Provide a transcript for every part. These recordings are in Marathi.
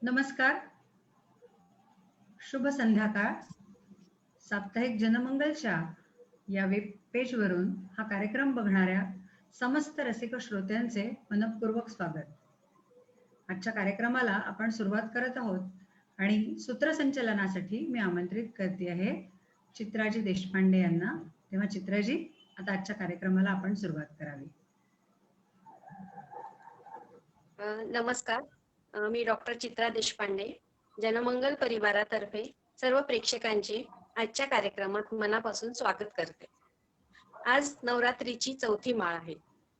नमस्कार. शुभ संध्याकाळ. साप्ताहिक जनमंगलच्या या वेब पेजवरून हा कार्यक्रम बघणाऱ्या समस्त रसिक श्रोत्यांचे मनपूर्वक स्वागत. आजच्या कार्यक्रमाला आपण सुरुवात करत आहोत आणि सूत्रसंचलनासाठी मी आमंत्रित करते आहे चित्राजी देशपांडे यांना. तेव्हा चित्राजी, आता आजच्या कार्यक्रमाला आपण सुरुवात करावी. नमस्कार. मी डॉक्टर चित्रा देशपांडे, जनमंगल परिवारातर्फे सर्व प्रेक्षकांचे आजच्या कार्यक्रमात मनापासून स्वागत करते. आज नवरात्रीची चौथी माळ आहे.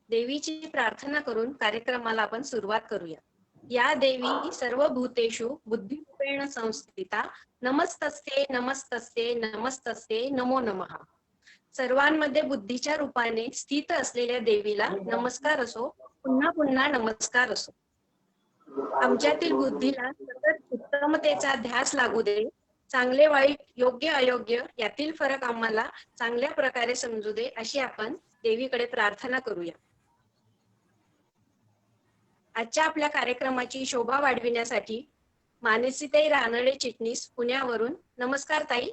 देवीची प्रार्थना करून कार्यक्रमाला आपण सुरुवात करूया. या देवी सर्व भूतेषु बुद्धिरूपेण संस्थिता, नमस्तस्ते नमस्तस्ते नमस्तस्ते नमो नमः. सर्वांमध्ये बुद्धीच्या रूपाने स्थित असलेल्या देवीला नमस्कार असो, पुन्हा पुन्हा नमस्कार असो. आमच्यातील बुद्धीला सतत उत्तमतेचा ध्यास लागू दे. चांगले वाईट, योग्य अयोग्य यातील फरक आम्हाला चांगल्या प्रकारे समजू दे, अशी आपण देवीकडे प्रार्थना करूया. आजच्या आपल्या कार्यक्रमाची शोभा वाढविण्यासाठी मानसीताई रानडे चिटणीस पुण्यावरून, नमस्कार ताई.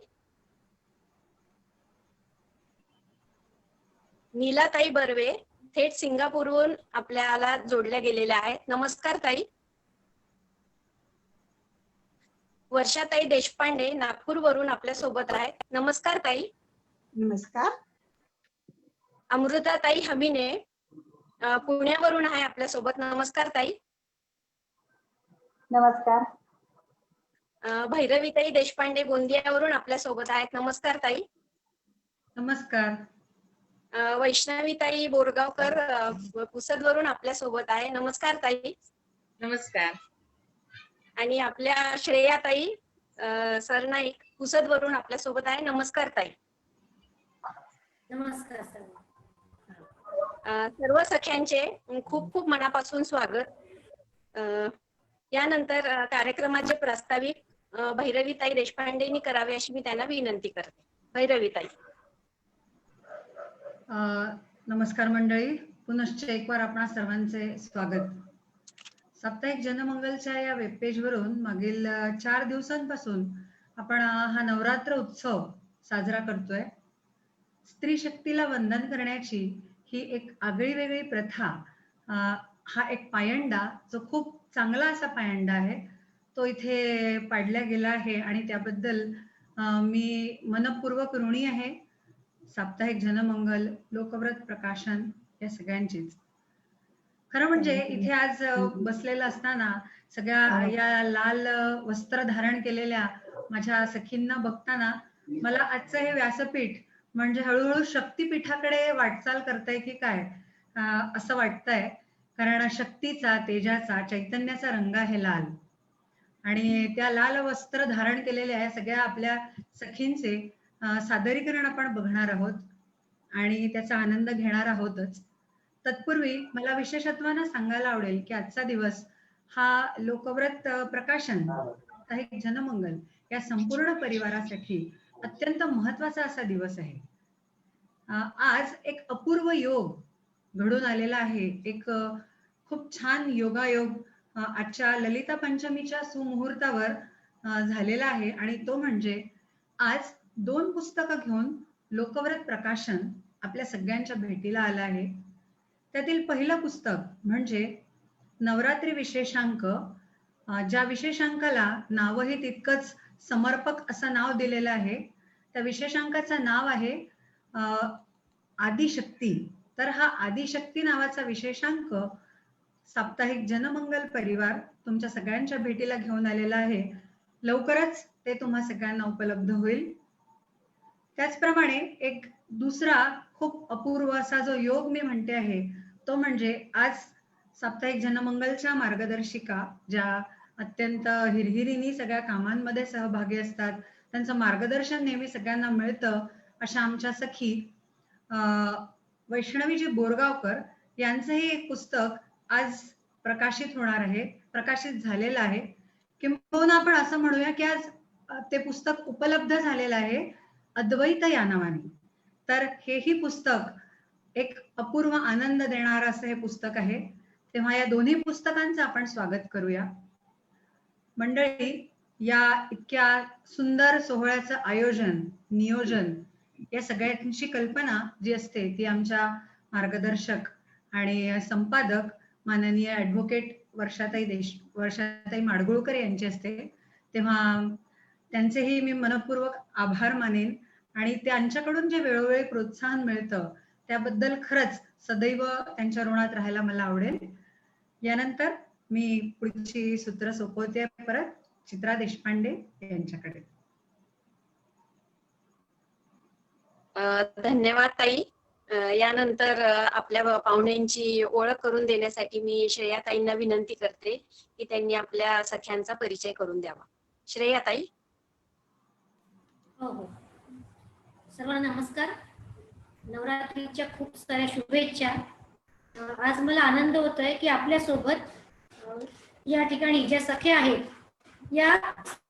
नीलाताई बर्वे थेट सिंगापूरवरून आपल्याला जोडल्या गेलेल्या आहेत, नमस्कार ताई. वर्षाताई देशपांडे नागपूरवरून आपल्या सोबत आहेत, नमस्कार ताई. नमस्कार. अमृताताई हमीने पुण्यावरून आहे आपल्या सोबत, नमस्कार ताई. नमस्कार. भैरवीताई देशपांडे गोंदियावरून आपल्या सोबत आहेत, नमस्कार ताई. नमस्कार. वैष्णवीताई बोरगावकर पुसदवरून आपल्या सोबत आहे, नमस्कार ताई. नमस्कार. आणि आपल्या श्रेयाताई सरनाईक पुसदवरून आपल्या सोबत आहे, नमस्कार ताई. नमस्कार. सर्व सख्यांचे खूप खूप मनापासून स्वागत. यानंतर कार्यक्रमाचे प्रास्ताविक भैरवीताई देशपांडेंनी करावे अशी मी त्यांना विनंती करते. भैरवीताई. नमस्कार मंडळी, पुनश्च एक बार आपणा सर्वांचे स्वागत. साप्ताहिक जनमंगलच्या या वेबपेजवरून मागील 4 दिवसांपासून आपण हा नवरात्र उत्सव साजरा करतोय. स्त्री शक्तीला वंदन करण्याची ही एक आगळी वेगळी प्रथा, हा एक पायंडा, जो खूप चांगला असा पायंडा आहे, तो इथे पाडला गेला आहे आणि त्याबद्दल मी मनपूर्वक ऋणी आहे. साप्ताहिक जनमंगल, लोकव्रत प्रकाशन या सगळ्यांचीच. खरं म्हणजे इथे आज बसलेलं असताना सगळ्या या लाल वस्त्र धारण केलेल्या माझ्या सखींना बघताना मला आजचं हे व्यासपीठ म्हणजे हळूहळू शक्तीपीठाकडे वाटचाल करताय की काय असं वाटतंय. कारण शक्तीचा, तेजाचा, चैतन्याचा रंग आहे लाल, आणि त्या लाल वस्त्र धारण केलेल्या या सगळ्या आपल्या सखींचे सादरीकरण आपण बघणार आहोत आणि त्याचा आनंद घेणार आहोतच. तत्पूर्वी मला विशेषत्वानं सांगायला आवडेल की आजचा दिवस हा लोकव्रत प्रकाशन, साप्ताहिक जनमंगल या संपूर्ण परिवारासाठी अत्यंत महत्वाचा असा दिवस आहे. आज एक अपूर्व योग घडून आलेला आहे. एक खूप छान योगायोग आजच्या ललिता पंचमीच्या सुमुहूर्तावर झालेला आहे, आणि तो म्हणजे आज 2 पुस्तकं घेऊन लोकव्रत प्रकाशन आपल्या सगळ्यांच्या भेटीला आलं आहे. त्यातील पहिलं पुस्तक म्हणजे नवरात्री विशेषांक, ज्या विशेषांकाला नावही तितकंच समर्पक असं नाव दिलेलं आहे. त्या विशेषांकाचं नाव आहे आदिशक्ती. तर हा आदिशक्ती नावाचा विशेषांक साप्ताहिक जनमंगल परिवार तुमच्या सगळ्यांच्या भेटीला घेऊन आलेला आहे. लवकरच ते तुम्हा सगळ्यांना उपलब्ध होईल. त्याचप्रमाणे एक दुसरा खूप अपूर्व असा जो योग मी म्हणते आहे, तो म्हणजे आज साप्ताहिक जनमंगलच्या मार्गदर्शिका, ज्या अत्यंत हिरहिरीने सगळ्या कामांमध्ये सहभागी असतात, त्यांचं मार्गदर्शन नेहमी सगळ्यांना मिळतं, अशा आमच्या सखी वैष्णवीजी बोरगावकर यांचंही एक पुस्तक आज प्रकाशित होणार आहे, प्रकाशित झालेलं आहे. किंबहुना आपण असं म्हणूया की आज ते पुस्तक उपलब्ध झालेलं आहे अद्वैत या नावाने. तर हेही पुस्तक एक अपूर्व आनंद देणारं असं हे पुस्तक आहे. तेव्हा या दोन्ही पुस्तकांचं आपण स्वागत करूया. मंडळी, या इतक्या सुंदर सोहळ्याचं आयोजन, नियोजन या सगळ्यांची कल्पना जी असते ती आमच्या मार्गदर्शक आणि संपादक माननीय ॲडव्होकेट वर्षाताई माडगुळकर यांची असते. तेव्हा त्यांचेही मी मनपूर्वक आभार मानेन आणि त्यांच्याकडून जे वेळोवेळी प्रोत्साहन मिळतं त्याबद्दल खरंच सदैव त्यांच्या ऋणात राहायला मला आवडेल. यानंतर मी पुढची सूत्र सोपवते परत चित्रा देशपांडे यांच्याकडे. धन्यवाद ताई. यानंतर आपल्या पाहुण्यांची ओळख करून देण्यासाठी मी श्रेयाताईंना विनंती करते की त्यांनी आपल्या सख्यांचा परिचय करून द्यावा. श्रेयाताई. हो हो. सर्वांना नमस्कार. नवरात्रीच्या खूप साऱ्या शुभेच्छा. आज मला आनंद होतोय की आपल्या सोबत या ठिकाणी ज्या सख्या आहेत या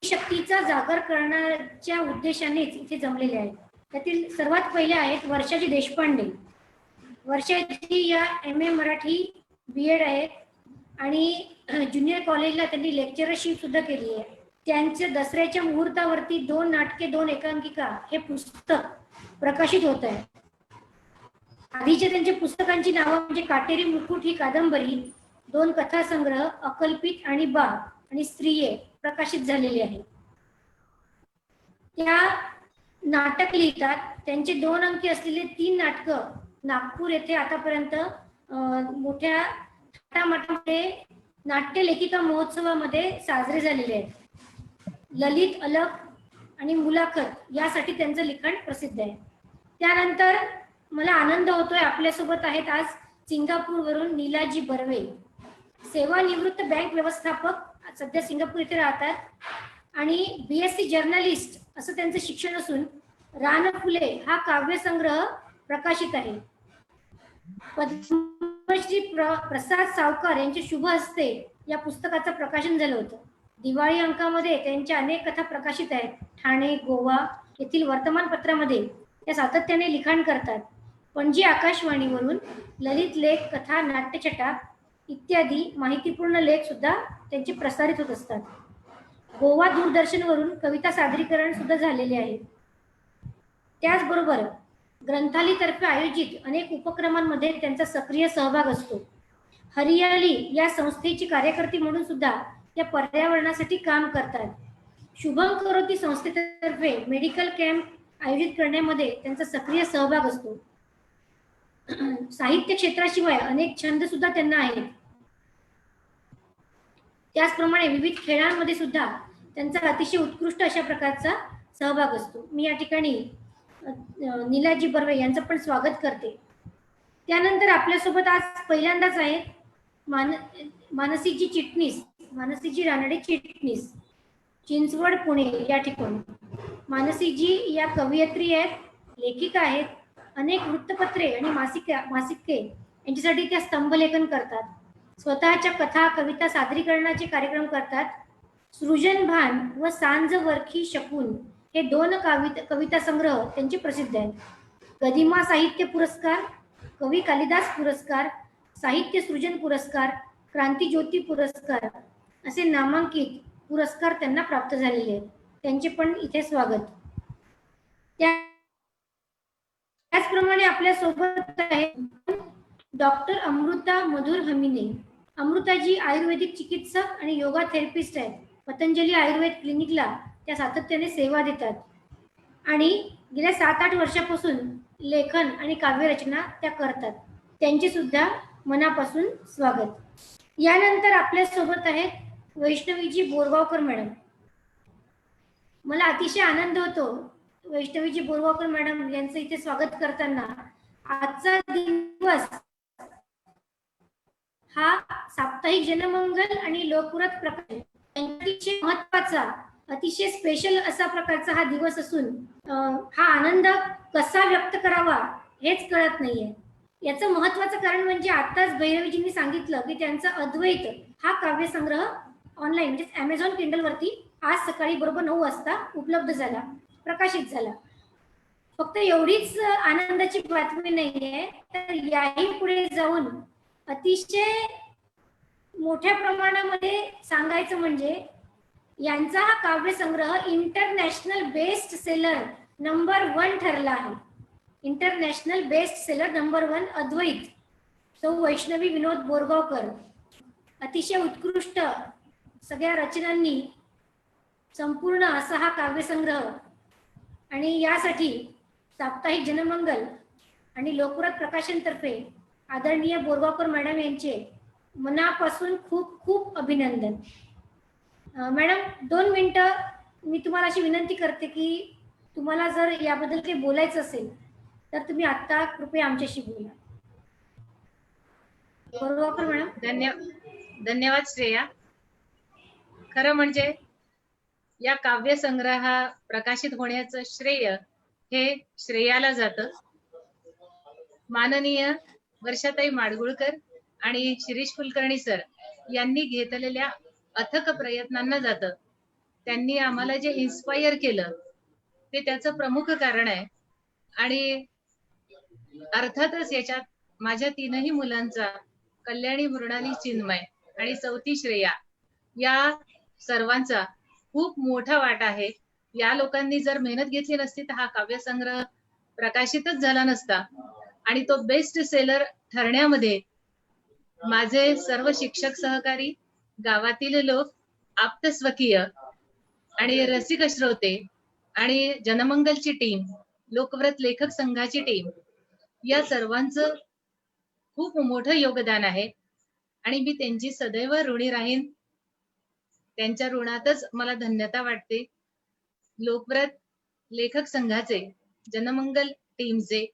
शक्तीचा जागर करण्याच्या उद्देशानेच इथे जमलेल्या आहेत. त्यातील सर्वात पहिले आहेत वर्षाजी देशपांडे. वर्षाजी या MA मराठी BEd आहेत आणि ज्युनियर कॉलेजला त्यांनी लेक्चरशिप सुद्धा केली आहे. त्यांच्या दसऱ्याच्या मुहूर्तावरती 2 नाटके 2 एकांकिका हे पुस्तक प्रकाशित होत आहे. आधीच्या त्यांच्या पुस्तकांची नावं म्हणजे काटेरी मुकुट ही कादंबरी, 2 कथासंग्रह अकल्पित आणि बा आणि स्त्रिये प्रकाशित झालेली आहे. त्या नाटक लिहितात. त्यांचे 2 अंकी असलेले 3 नाटकं नागपूर येथे आतापर्यंत मोठ्या थाटामाटामध्ये नाट्य लेखिका महोत्सवामध्ये साजरे झालेले आहेत. ललित, अलक आणि मुलाखत यासाठी त्यांचं लिखाण प्रसिद्ध आहे. त्यानंतर मला आनंद होतोय आपल्यासोबत आहेत आज सिंगापूरवरून नीलाजी बर्वे. सेवानिवृत्त बँक व्यवस्थापक, सध्या सिंगापूर इथे राहतात आणि BSc जर्नलिस्ट असं त्यांचं शिक्षण असून रानफुले हा काव्यसंग्रह प्रकाशित आहे. पद्मश्री प्रसाद सावकार यांच्या शुभ हस्ते या पुस्तकाचं प्रकाशन झालं होतं. दिवाळी अंकामध्ये त्यांच्या अनेक कथा प्रकाशित आहेत. ठाणे, गोवा येथील वर्तमानपत्रामध्ये त्या सातत्याने लिखाण करतात. पणजी आकाशवाणीवरून ललित लेख, कथा, नाट्यछटा इत्यादी माहितीपूर्ण लेख सुद्धा त्यांचे प्रसारित होत असतात. गोवा दूरदर्शनवरून कविता सादरीकरण सुद्धा झालेले आहे. त्याचबरोबर ग्रंथालयातर्फे आयोजित अनेक उपक्रमांमध्ये त्यांचा सक्रिय सहभाग असतो. हरियाली या संस्थेची कार्यकर्ती म्हणून सुद्धा त्या पर्यावरणासाठी काम करतात. शुभम करोती संस्थेतर्फे मेडिकल कॅम्प आयोजित करण्यामध्ये त्यांचा सक्रिय सहभाग असतो. साहित्य क्षेत्राशिवाय अनेक छंद सुद्धा त्यांना आहेत. त्याचप्रमाणे विविध खेळांमध्ये सुद्धा त्यांचा अतिशय उत्कृष्ट अशा प्रकारचा सहभाग असतो. मी या ठिकाणी नीलाजी बर्वे यांचं पण स्वागत करते. त्यानंतर आपल्यासोबत आज पहिल्यांदाच आहेत मानसीजी चिटणीस, मानसीजी रानडे चिटणीस, चिंचवड, पुणे या ठिकाणी. मानसीजी या कवयित्री आहेत, लेखिका आहेत. अनेक वृत्तपत्रे आणि मासिके यांच्यासाठी त्या स्तंभलेखन करतात. स्वतःच्या कथा, कविता सादरीकरणाचे कार्यक्रम करतात. सृजन भान व सांज वरखी शकून हे 2 कविता संग्रह त्यांचे प्रसिद्ध आहेत. गदिमा साहित्य पुरस्कार, कवी कालिदास पुरस्कार, साहित्य सृजन पुरस्कार, क्रांतिज्योती पुरस्कार असे नामांकित पुरस्कार त्यांना प्राप्त झालेले आहेत. त्यांचे पण इथे स्वागत. त्याचप्रमाणे आपल्या सोबत आहे डॉक्टर अमृता मधुर हमिने. अमृताजी आयुर्वेदिक चिकित्सक आणि योगा थेरपिस्ट आहेत. पतंजली आयुर्वेद क्लिनिकला त्या सातत्याने सेवा देतात आणि गेल्या 7-8 वर्षापासून लेखन आणि काव्यरचना त्या करतात. त्यांचे सुद्धा मनापासून स्वागत. यानंतर आपल्या सोबत आहेत वैष्णवीजी बोरगावकर मॅडम. मला अतिशय आनंद होतो वैष्णवीजी बोरगावकर मॅडम यांचं इथे स्वागत करताना. आजचा दिवस हा साप्ताहिक जनमंगल आणि लोकपुरात प्रकाश अतिशय महत्वाचा, अतिशय स्पेशल असा प्रकारचा हा दिवस असून हा आनंद कसा व्यक्त करावा हेच कळत नाहीये. याचं महत्वाचं कारण म्हणजे आताच भैरवीजींनी सांगितलं की त्यांचा अद्वैत हा काव्यसंग्रह ऑनलाईन म्हणजे Amazon Kindle वरती आज सकाळी बरोबर 9 वाजता उपलब्ध झाला, प्रकाशित झाला. फक्त एवढीच आनंदाची बातमी नाहीये, तर याही पुढे जाऊन अतिशय मोठ्या प्रमाणामध्ये सांगायचं म्हणजे यांचा हा काव्यसंग्रह इंटरनॅशनल बेस्ट सेलर नंबर 1 ठरला आहे. इंटरनॅशनल बेस्ट सेलर नंबर 1 अद्वैत सौ वैष्णवी विनोद बोरगावकर, अतिशय उत्कृष्ट सगळ्या रचनांनी संपूर्ण असा हा काव्यसंग्रह, आणि यासाठी साप्ताहिक जनमंगल आणि लोकव्रत प्रकाशनतर्फे आदरणीय बोरगावकर मॅडम यांचे मनापासून खूप खूप अभिनंदन. मॅडम 2 मिनिटं मी तुम्हाला अशी विनंती करते की तुम्हाला जर याबद्दल काही बोलायचं असेल तर तुम्ही आता कृपया आमच्याशी बोला. बोरगावकर मॅडम. धन्यवाद श्रेया. खरं म्हणजे या काव्यसंग्रह प्रकाशित होण्याचं श्रेय हे श्रेयाला जातं. माननीय वर्षाताई माडगुळकर आणि शिरीष कुलकर्णी सर यांनी घेतलेल्या अथक प्रयत्नांना जातं. त्यांनी आम्हाला जे इन्स्पायर केलं ते त्याचं प्रमुख कारण आहे. आणि अर्थातच याच्यात माझ्या 3ही मुलांचा, कल्याणी, मृणाली, चिन्मय आणि चौथी श्रेया, या सर्वांचा खूप मोठा वाटा आहे. या लोकांनी जर मेहनत घेतली नसती तर हा काव्यसंग्रह प्रकाशितच झाला नसता. आणि तो बेस्ट सेलर ठरण्यामध्ये माझे सर्व शिक्षक सहकारी, गावातील लोक, आप्तस्वकीय आणि रसिक श्रोते आणि जनमंगलची टीम, लोकव्रत लेखक संघाची टीम, या सर्वांचं खूप मोठं योगदान आहे आणि मी त्यांची सदैव ऋणी राहीन. त्यांच्या ऋणातच मला धन्यता वाटते. लोकव्रत लेखक संघाचे, जनमंगल टीमचे,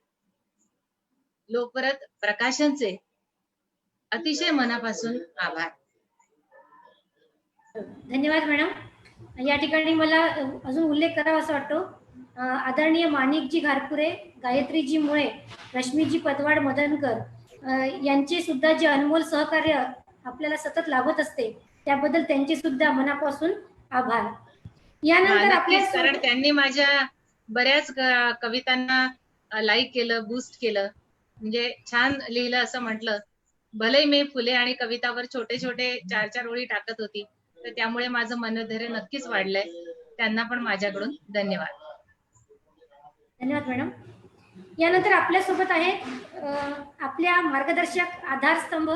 लोकव्रत प्रकाशनचे अतिशय मनापासून आभार. धन्यवाद मॅडम. या ठिकाणी मला अजून उल्लेख करावा असं वाटतो, आदरणीय माणिकजी घारपुरे, गायत्रीजी मुळे, रश्मीजी पतवाड मदनकर यांचे सुद्धा जे अनमोल सहकार्य आपल्याला सतत लाभत असते त्याबद्दल त्यांचे सुद्धा मनापासून आभार. यानंतर आपल्या कारण त्यांनी माझ्या बऱ्याच कवितांना लाईक केलं, बूस्ट केलं, म्हणजे छान लिहिलं असं म्हटलं. भले मी फुले आणि कवितावर छोटे छोटे 4-4 ओळी टाकत होती, तर त्यामुळे माझं मनोधैर्य नक्कीच वाढलंय. त्यांना पण माझ्याकडून धन्यवाद. धन्यवाद मॅडम. यानंतर आपल्यासोबत आहेत आपल्या मार्गदर्शक, आधारस्तंभ,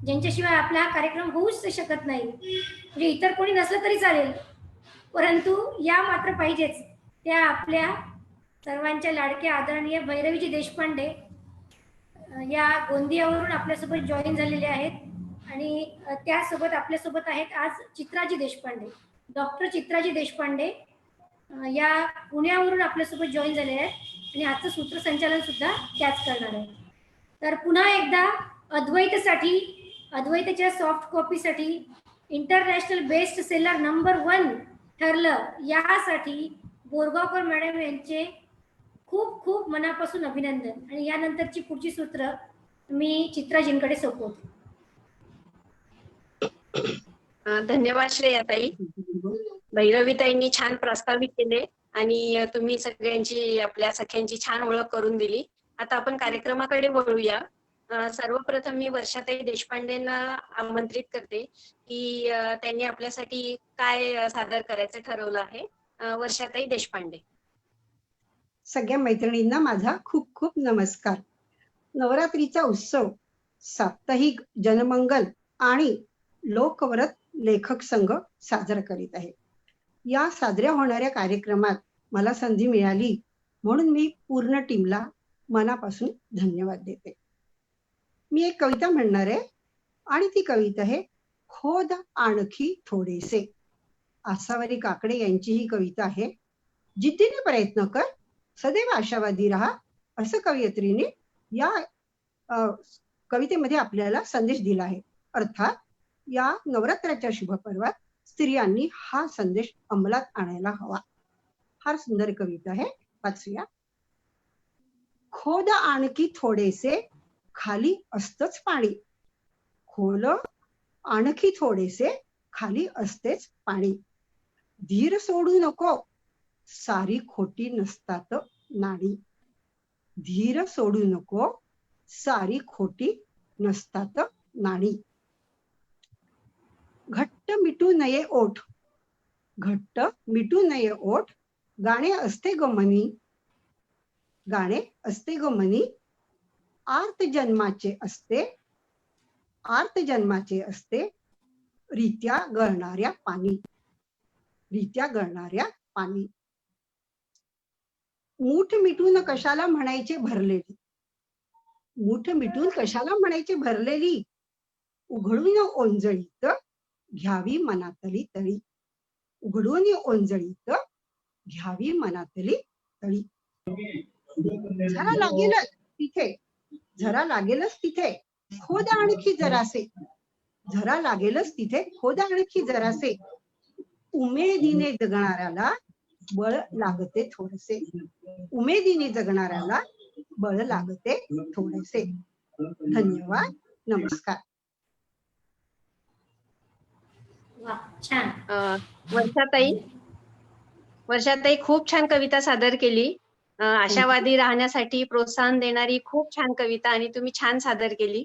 ज्यांच्याशिवाय आपला हा कार्यक्रम होऊच शकत नाही. म्हणजे इतर कोणी नसलं तरी चालेल, परंतु या मात्र पाहिजेच. त्या आपल्या सर्वांच्या लाडक्या आदरणीय भैरवीजी देशपांडे या गोंदियावरून आपल्यासोबत जॉईन झालेले आहेत. आणि त्यासोबत आपल्यासोबत आहेत आज चित्राजी देशपांडे, डॉक्टर चित्राजी देशपांडे या पुण्यावरून आपल्यासोबत जॉईन झाले आहेत आणि आजचं सूत्रसंचालन सुद्धा त्याच करणार आहे. तर पुन्हा एकदा अद्वैतसाठी, अद्वैताच्या सॉफ्ट कॉपीसाठी इंटरनॅशनल बेस्ट सेलर नंबर 1 ठरलं, यासाठी बोरगावकर मॅडम यांचे खूप खूप मनापासून अभिनंदन. आणि यानंतरची पुढची सूत्र मी चित्राजींकडे सोपवते. धन्यवाद श्रेयाताई. भैरवीताईंनी छान प्रस्तावित केले आणि तुम्ही सगळ्यांची, आपल्या सख्यांची छान ओळख करून दिली. आता आपण कार्यक्रमाकडे वळूया. सर्वप्रथम मी वर्षाताई देशपांडेंना आमंत्रित करते की त्यांनी आपल्यासाठी काय सादर करायचं ठरवलं आहे. वर्षाताई देशपांडे. सगळ्या मैत्रिणींना माझा खूप खूप नमस्कार. नवरात्रीचा उत्सव साप्ताहिक जनमंगल आणि लोकव्रत लेखक संघ साजरा करीत आहे. या साजऱ्या होणाऱ्या कार्यक्रमात मला संधी मिळाली म्हणून मी पूर्ण टीमला मनापासून धन्यवाद देते. मी एक कविता म्हणणार आहे आणि ती कविता आहे खोद आणखी थोडेसे. आसावरी काकडे यांची ही कविता आहे. जिद्दीने प्रयत्न कर, सदैव आशावादी राहा, असं कवयित्रीने या कवितेमध्ये आपल्याला संदेश दिला आहे. अर्थात या नवरात्राच्या शुभ पर्वात स्त्रियांनी हा संदेश अंमलात आणायला हवा. फार सुंदर कविता आहे, वाचूया. खोद आणखी थोडेसे, खाली असतच पाणी. खोल आणखी थोडेसे, खाली असतेच पाणी. धीर सोडू नको, सारी खोटी नसतात नाणी. धीर सोडू नको, सारी खोटी नसतात नाणी. घट्ट मिटू नये ओठ, घट्ट मिटू नये ओठ, गाणे असते ग मनी, गाणे असते ग मनी, आर्त जन्माचे असते, आर्त जन्माचे असते, रित्या गळणाऱ्या पाणी, रित्या गळणाऱ्या पाणी. मूठ मिटून कशाला म्हणायचे भरलेली, मूठ मिटून कशाला म्हणायचे भरलेली, उघडून ओंजळीत घ्यावी मनातली तळी, उघडून ओंजळीत घ्यावी मनातली तळी. झरा लागेलच तिथे, झरा लागेलच तिथे, खोद आणखी जरासे, झरा लागेलच तिथे, खोद आणखी जरासे, उमेदीने जगणाऱ्याला बळ लागते थोडेसे, उमेदीने जगणाऱ्याला बळ लागते थोडेसे. धन्यवाद. नमस्कार. वा, छान. वर्षाताई, वर्षाताई खूप छान कविता सादर केली. आशावादी राहण्यासाठी प्रोत्साहन देणारी खूप छान कविता आणि तुम्ही छान सादर केली.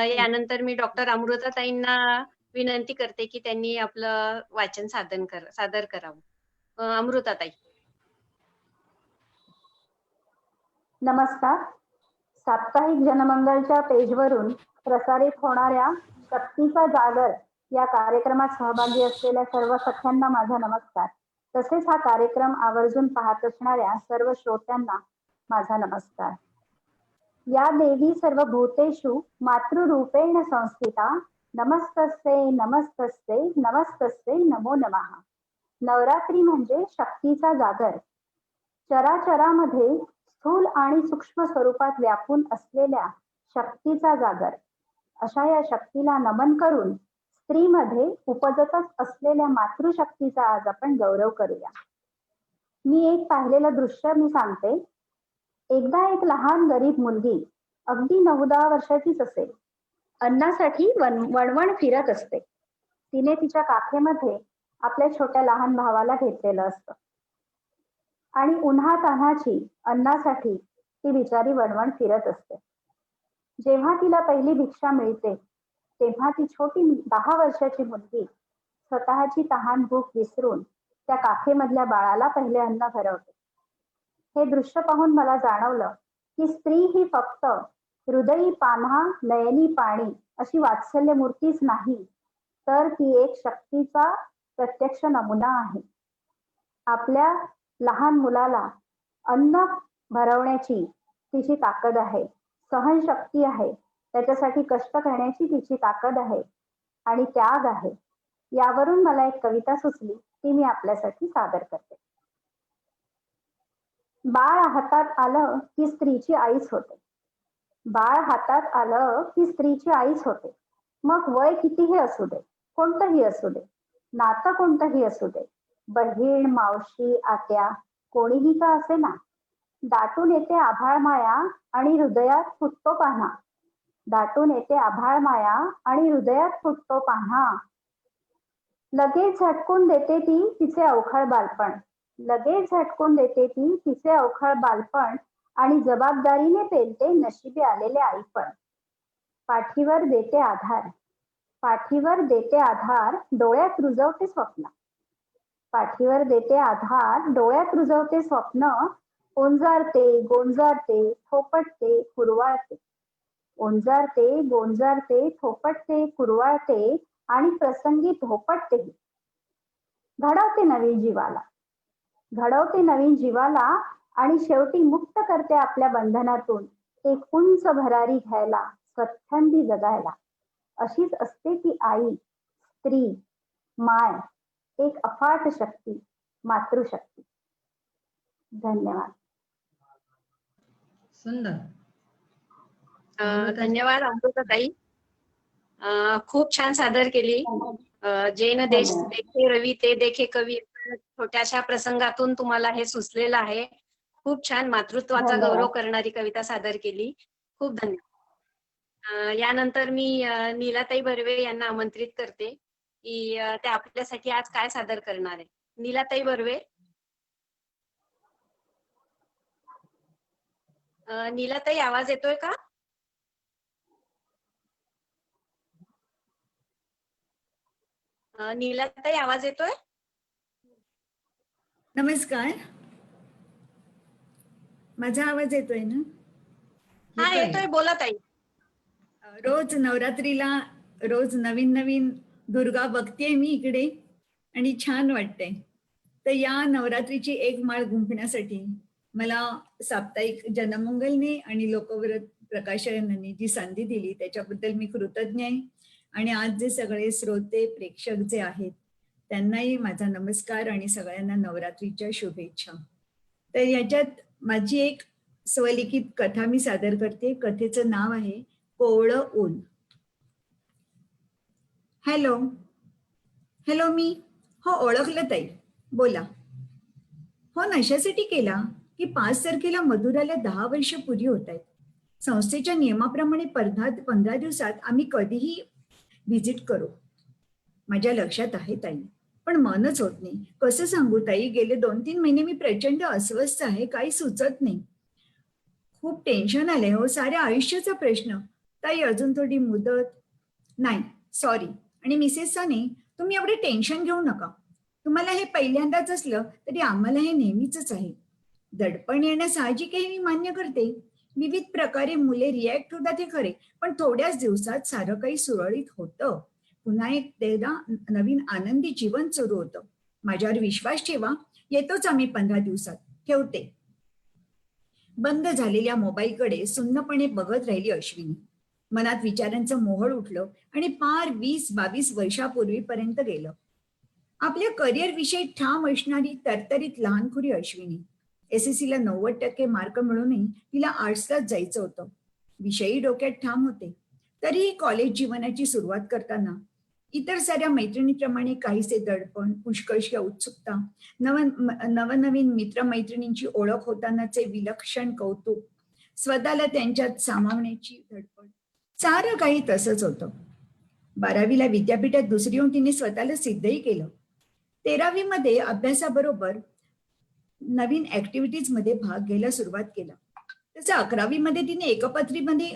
यानंतर मी डॉक्टर अमृताताईंना विनंती करते की त्यांनी आपलं वाचन सादर करावं. अमृताताई. नमस्कार. साप्ताहिक जनमंगलच्या पेजवरून प्रसारित होणाऱ्या शक्तीचा जागर या कार्यक्रमात सहभागी असलेल्या सर्व सख्यांना माझा नमस्कार. तसेच हा कार्यक्रम आवर्जून पाहत असणाऱ्या सर्व श्रोत्यांना माझा नमस्कार. या देवी सर्व भूतेषु मातृरूपेण संस्थिता, नमस्तस्ते नमस्तस्ते नमस्तस्ते नमो नमः. नवरात्री म्हणजे शक्तीचा जागर. चराचरामध्ये स्थूल आणि सूक्ष्म स्वरूपात व्यापून असलेल्या शक्तीचा जागर. अशा या शक्तीला नमन करून स्त्रीमध्ये उपजतच असलेल्या मातृशक्तीचा आज आपण गौरव करूया. मी एक पाहिलेलं दृश्य मी सांगते. एकदा एक लहान गरीब मुलगी, अगदी 9-10 वर्षाचीच असेल, अन्नासाठी वणवण फिरत असते. तिने तिच्या काखेमध्ये आपल्या छोट्या लहान भावाला घेतलेलं असतं आणि उन्हातान्हाची अन्नासाठी ती बिचारी वणवण फिरत असते. जेव्हा तिला पहिली भिक्षा मिळते तेव्हा ती छोटी 10 वर्षाची मुलगी स्वतःची तहान भूक विसरून त्या काखेमधल्या बाळाला पहिले अन्न भरवते. हे दृश्य पाहून मला जाणवलं की स्त्री ही फक्त हृदयी पान्हा नयनी पाणी अशी वात्सल्य मूर्तीच नाही, तर ती एक शक्तीचा प्रत्यक्ष नमुना आहे. आपल्या लहान मुलाला अन्न भरवण्याची तिची ताकद आहे, सहनशक्ती आहे, त्याच्यासाठी कष्ट करण्याची तिची ताकद आहे आणि त्याग आहे. यावरून मला एक कविता सुचली, ती मी आपल्यासाठी सादर करते. बाळ हातात आलं की स्त्रीची आईच होते. बाळ हातात आलं की स्त्रीची आईच होते. मग वय कितीही असू दे, कोणतंही असू दे, नातं कोणतंही असू दे, बहीण मावशी आत्या कोणीही का असे ना, दाटून येते आभाळ माया आणि हृदयात फुटतो पान्हा. दाटून येते आभाळ माया आणि हृदयात फुटतो पान्हा. लगेच झटकून देते ती तिचे अवखळ बालपण. लगेच झटकून देते ती तिचे अवखळ बालपण आणि जबाबदारीने पेलते नशिबी आलेले आईपण. पाठीवर देते आधार, पाठीवर देते आधार, डोळ्यात रुजवते स्वप्न. पाठीवर देते आधार, डोळ्यात रुजवते स्वप्न. ओंजारते गोंजारते थोपटते कुरवाळते. ओंजारते गोंजारते थोपटते कुरवाळते आणि प्रसंगी धोपटते. घडवते नवीन जीवाला, घडवते नवीन जीवाला आणि शेवटी मुक्त करते आपल्या बंधनातून एक उंच भरारी घ्यायला, स्वच्छंदी जगायला. अशीच असते ती आई, स्त्री, माय, एक अफाट शक्ती, मातृशक्ती. धन्यवाद. सुंदर. धन्यवाद अमृताताई. खूप छान सादर केली. जैन देश देखे रवी ते देखे कवी, छोट्याशा प्रसंगातून तुम्हाला हे सुचलेलं आहे. खूप छान मातृत्वाचा गौरव करणारी कविता सादर केली. खूप धन्यवाद. यानंतर मी नीलाताई बर्वे यांना आमंत्रित करते की ते आपल्यासाठी आज काय सादर करणार आहे. नीलाताई बर्वे. नीलाताई आवाज येतोय का? नीलाताई आवाज येतोय? नमस्कार. माझा आवाज येतोय ना? हा येतोय, बोला ताई. रोज नवरात्रीला रोज नवीन नवीन दुर्गा बघतेय मी इकडे आणि छान वाटतंय. तर या नवरात्रीची एक माळ गुंफण्यासाठी मला साप्ताहिक जनमंगलने आणि लोकव्रत प्रकाशनाने जी संधी दिली त्याच्याबद्दल मी कृतज्ञ आहे. आणि आज जे सगळे श्रोते प्रेक्षक जे आहेत त्यांनाही माझा नमस्कार आणि सगळ्यांना नवरात्रीच्या शुभेच्छा. तर याच्यात माझी एक स्वलिखित कथा मी सादर करते. कथेचं नाव आहे कोवळं ऊन. हॅलो हॅलो, मी हो ओळखलं ताई, बोला. हो, नशासाठी केला की 5 तारखेला मधुराला 10 वर्ष पुरी होत आहेत. संस्थेच्या नियमाप्रमाणे 15 दिवसात आम्ही कधीही व्हिजिट करू. माझ्या लक्षात आहे ताई, पण मनच होत नाही. कसं सांगू ताई, गेले 2-3 महिने मी प्रचंड अस्वस्थ आहे, काही सुचत नाही. खूप टेन्शन आलंय हो, साऱ्या आयुष्याचा प्रश्न. ताई अजून थोडी मुदत. नाही, सॉरी. आणि मिसेस साने, तुम्ही एवढे टेन्शन घेऊ नका. तुम्हाला हे पहिल्यांदाच असलं तरी आम्हाला हे नेहमीच आहे. दडपण येणं साहजिक आहे, मी मान्य करते. विविध प्रकारे मुले रिॲक्ट होतात हे खरे, पण थोड्याच दिवसात सारं काही सुरळीत होतं. पुन्हा एकदा नवीन आनंदी जीवन सुरू होतं. माझ्यावर विश्वास ठेवा, येतोच आम्ही 15 दिवसात. ठेवते. बंद झालेल्या मोबाईलकडे सुन्नपणे बघत राहिली अश्विनी. मनात विचारांचं मोहळ उठलं आणि पार 20-22 वर्षापूर्वीपर्यंत गेलं. आपल्या करिअर विषयी ठाम असणारी तरतरीत लहानखुरी अश्विनी. SSC ला 90% मार्क मिळूनही तिला आर्ट्सलाच जायचं होतं. विषयी डोक्यात ठाम होते. तरीही कॉलेज जीवनाची सुरुवात करताना इतर साऱ्या मैत्रिणीप्रमाणे काहीसे दडपण, पुष्कळशी उत्सुकता, नवनवीन मित्रमैत्रिणींची ओळख होतानाचे विलक्षण कौतुक, स्वतःला त्यांच्यात सामावण्याची धडपड, सारं काही तसंच होतं. 12वीला विद्यापीठात दुसरी येऊन तिने स्वतःला सिद्धही केलं. 13वी मध्ये अभ्यासाबरोबर नवीन ऍक्टिव्हिटीज मध्ये भाग घ्यायला सुरुवात केला. तसं 11वी मध्ये तिने एकपात्रीमध्ये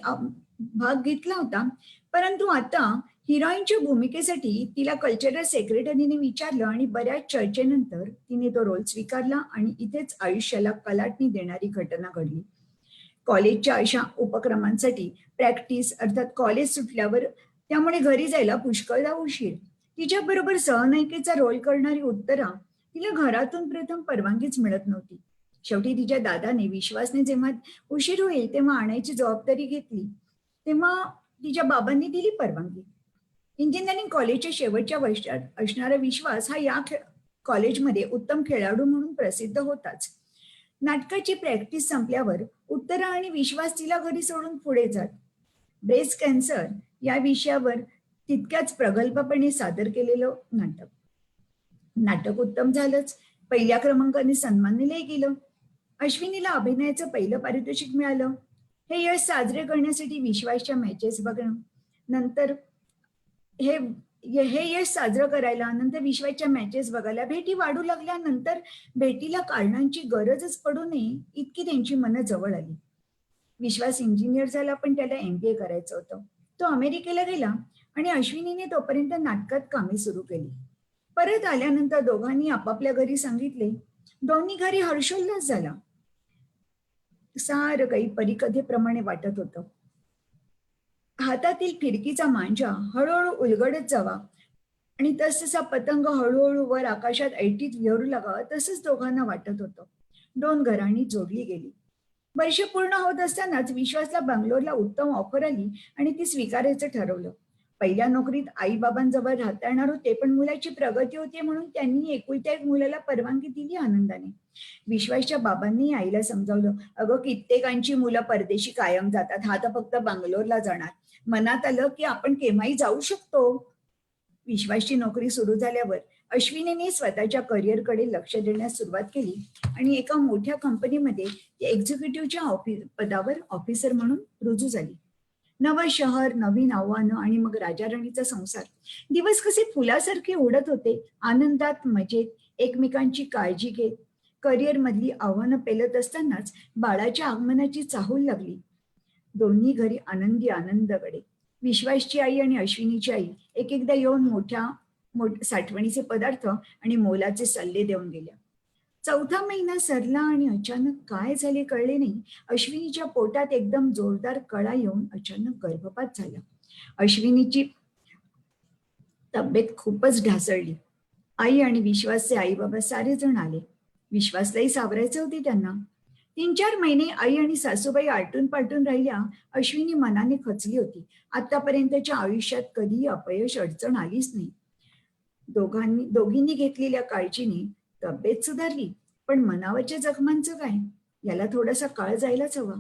भाग घेतला होता, परंतु आता हिरोईनच्या भूमिकेसाठी तिला कल्चरल सेक्रेटरीने विचारलं आणि बऱ्याच चर्चेनंतर तिने तो रोल स्वीकारला आणि इथेच आयुष्याला कलाटणी देणारी घटना घडली. कॉलेजच्या अशा उपक्रमांसाठी प्रॅक्टिस अर्थात कॉलेज सुटल्यावर, त्यामुळे घरी जायला पुष्कळदा उशीर. तिच्याबरोबर सहनायिकेचा रोल करणारी उत्तरा तिला घरातून प्रथम परवानगीच मिळत नव्हती. शेवटी तिच्या दादाने विश्वासने जेव्हा उशीर होईल तेव्हा आणायची जबाबदारी घेतली, तेव्हा तिच्या बाबांनी दिली परवानगी. इंजिनिअरिंग कॉलेजच्या शेवटच्या वर्षात असणारा विश्वास हा या कॉलेजमध्ये उत्तम खेळाडू म्हणून प्रसिद्ध होताच. नाटकाची प्रॅक्टिस संपल्यावर उत्तरा आणि विश्वास तिला घरी सोडून पुढे जात. ब्रेस्ट कॅन्सर या विषयावर तितक्याच प्रगल्भपणे सादर केलेलं नाटक उत्तम झालंच. पहिल्या क्रमांकाने सन्मानलंही गेलं. अश्विनीला अभिनयाचं पहिलं पारितोषिक मिळालं. हे यश साजरे करण्यासाठी विश्वासच्या मॅचेस बघणं, नंतर हे यश साजरं करायला नंतर विश्वासच्या मॅचेस बघायला भेटी वाढू लागल्या. नंतर भेटीला कारणांची गरजच पडू नये इतकी त्यांची मनं जवळ आली. विश्वास इंजिनियर झाला, पण त्याला MBA करायचं होतं. तो अमेरिकेला गेला आणि अश्विनीने तोपर्यंत नाटकात कामे सुरू केली. परत आल्यानंतर दोघांनी आपापल्या घरी सांगितले. दोन्ही घरी हर्षोल्लास झाला. सारं काही परिकथेप्रमाणे वाटत होतं. हातातील फिरकीचा मांजा हळूहळू उलगडत जावा आणि तसतसा पतंग हळूहळू वर आकाशात ऐटीत विहरू लागावा, तसंच दोघांना वाटत होतं. 2 घरांनी जोडली गेली. वर्ष पूर्ण होत असतानाच विश्वासला बंगलोरला उत्तम ऑफर आली आणि ती स्वीकारायचं ठरवलं. पहिल्या नोकरीत आई बाबांजवळ राहता येणार होते, पण मुलाची प्रगती होते म्हणून त्यांनी एकुलत्या एक मुलाला परवानगी दिली आनंदाने. विश्वासच्या बाबांनी आईला समजावलं, अगं कित्येकांची मुलं परदेशी कायम जातात, हा तर फक्त बंगलोरला जाणार. मनात आलं की आपण केव्हाही जाऊ शकतो. विश्वासची नोकरी सुरू झाल्यावर अश्विनीने स्वतःच्या करिअरकडे लक्ष देण्यास सुरुवात केली आणि एका मोठ्या कंपनीमध्ये एक्झिक्युटिव्हच्या पदावर ऑफिसर म्हणून रुजू झाली. नवं शहर, नवीन आव्हानं आणि मग राजा राणीचा संसार. दिवस कसे फुलासारखे उडत होते, आनंदात, मजेत, एकमेकांची काळजी घेत. करिअर मधली आव्हानं पेलत असतानाच बाळाच्या आगमनाची चाहूल लागली. दोन्ही घरी आनंदकडे. विश्वासची आई आणि अश्विनीची आई एक एकदा येऊन मोठ्या साठवणीचे पदार्थ आणि मोलाचे सल्ले देऊन गेल्या. चौथा महिना सरला आणि अचानक काय झाले कळले नाही. अश्विनीच्या पोटात एकदम जोरदार कळा येऊन अचानक गर्भपात झाला. अश्विनीची तब्येत खूपच ढासळली. आई आणि विश्वासचे आई बाबा सारे जण आले. विश्वासलाही सावरायचे होते त्यांना. 3-4 महिने आई आणि सासूबाई आलटून पालटून राहिल्या. अश्विनी मनाने खचली होती. आतापर्यंतच्या आयुष्यात कधीही अपयश अडचण आलीच नाही. दोघींनी घेतलेल्या काळजीने तब्येत सुधारली, पण मनावरच्या जखमांचं काय? याला थोडासा काळ जायलाच हवा.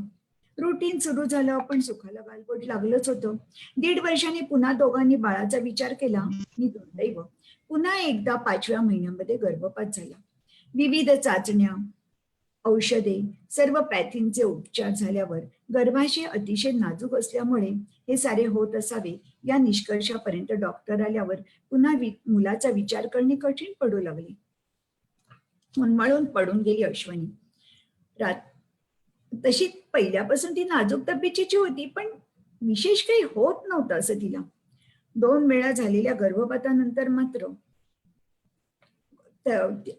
रुटीन सुरू झालं, पण सुखाला गालबोट लागलंच होतं. 1.5 वर्षांनी पुन्हा दोघांनी बाळाचा विचार केला आणि दुर्दैव पुन्हा एकदा 5व्या महिन्यामध्ये गर्भपात झाला. विविध चाचण्या, औषधे, सर्व पॅथींचे उपचार झाल्यावर गर्भाशय अतिशय नाजूक असल्यामुळे हे सारे होत असावे या निष्कर्षापर्यंत डॉक्टर आल्यावर पुन्हा मुलाचा विचार करणे कठीण पडू लागले. उन्मळून पडून गेली अश्विनी. तशी पहिल्यापासून ती नाजूक तब्येतीची होती, पण विशेष काही होत नव्हतं असं तिला. 2 वेळा झालेल्या गर्भपातानंतर मात्र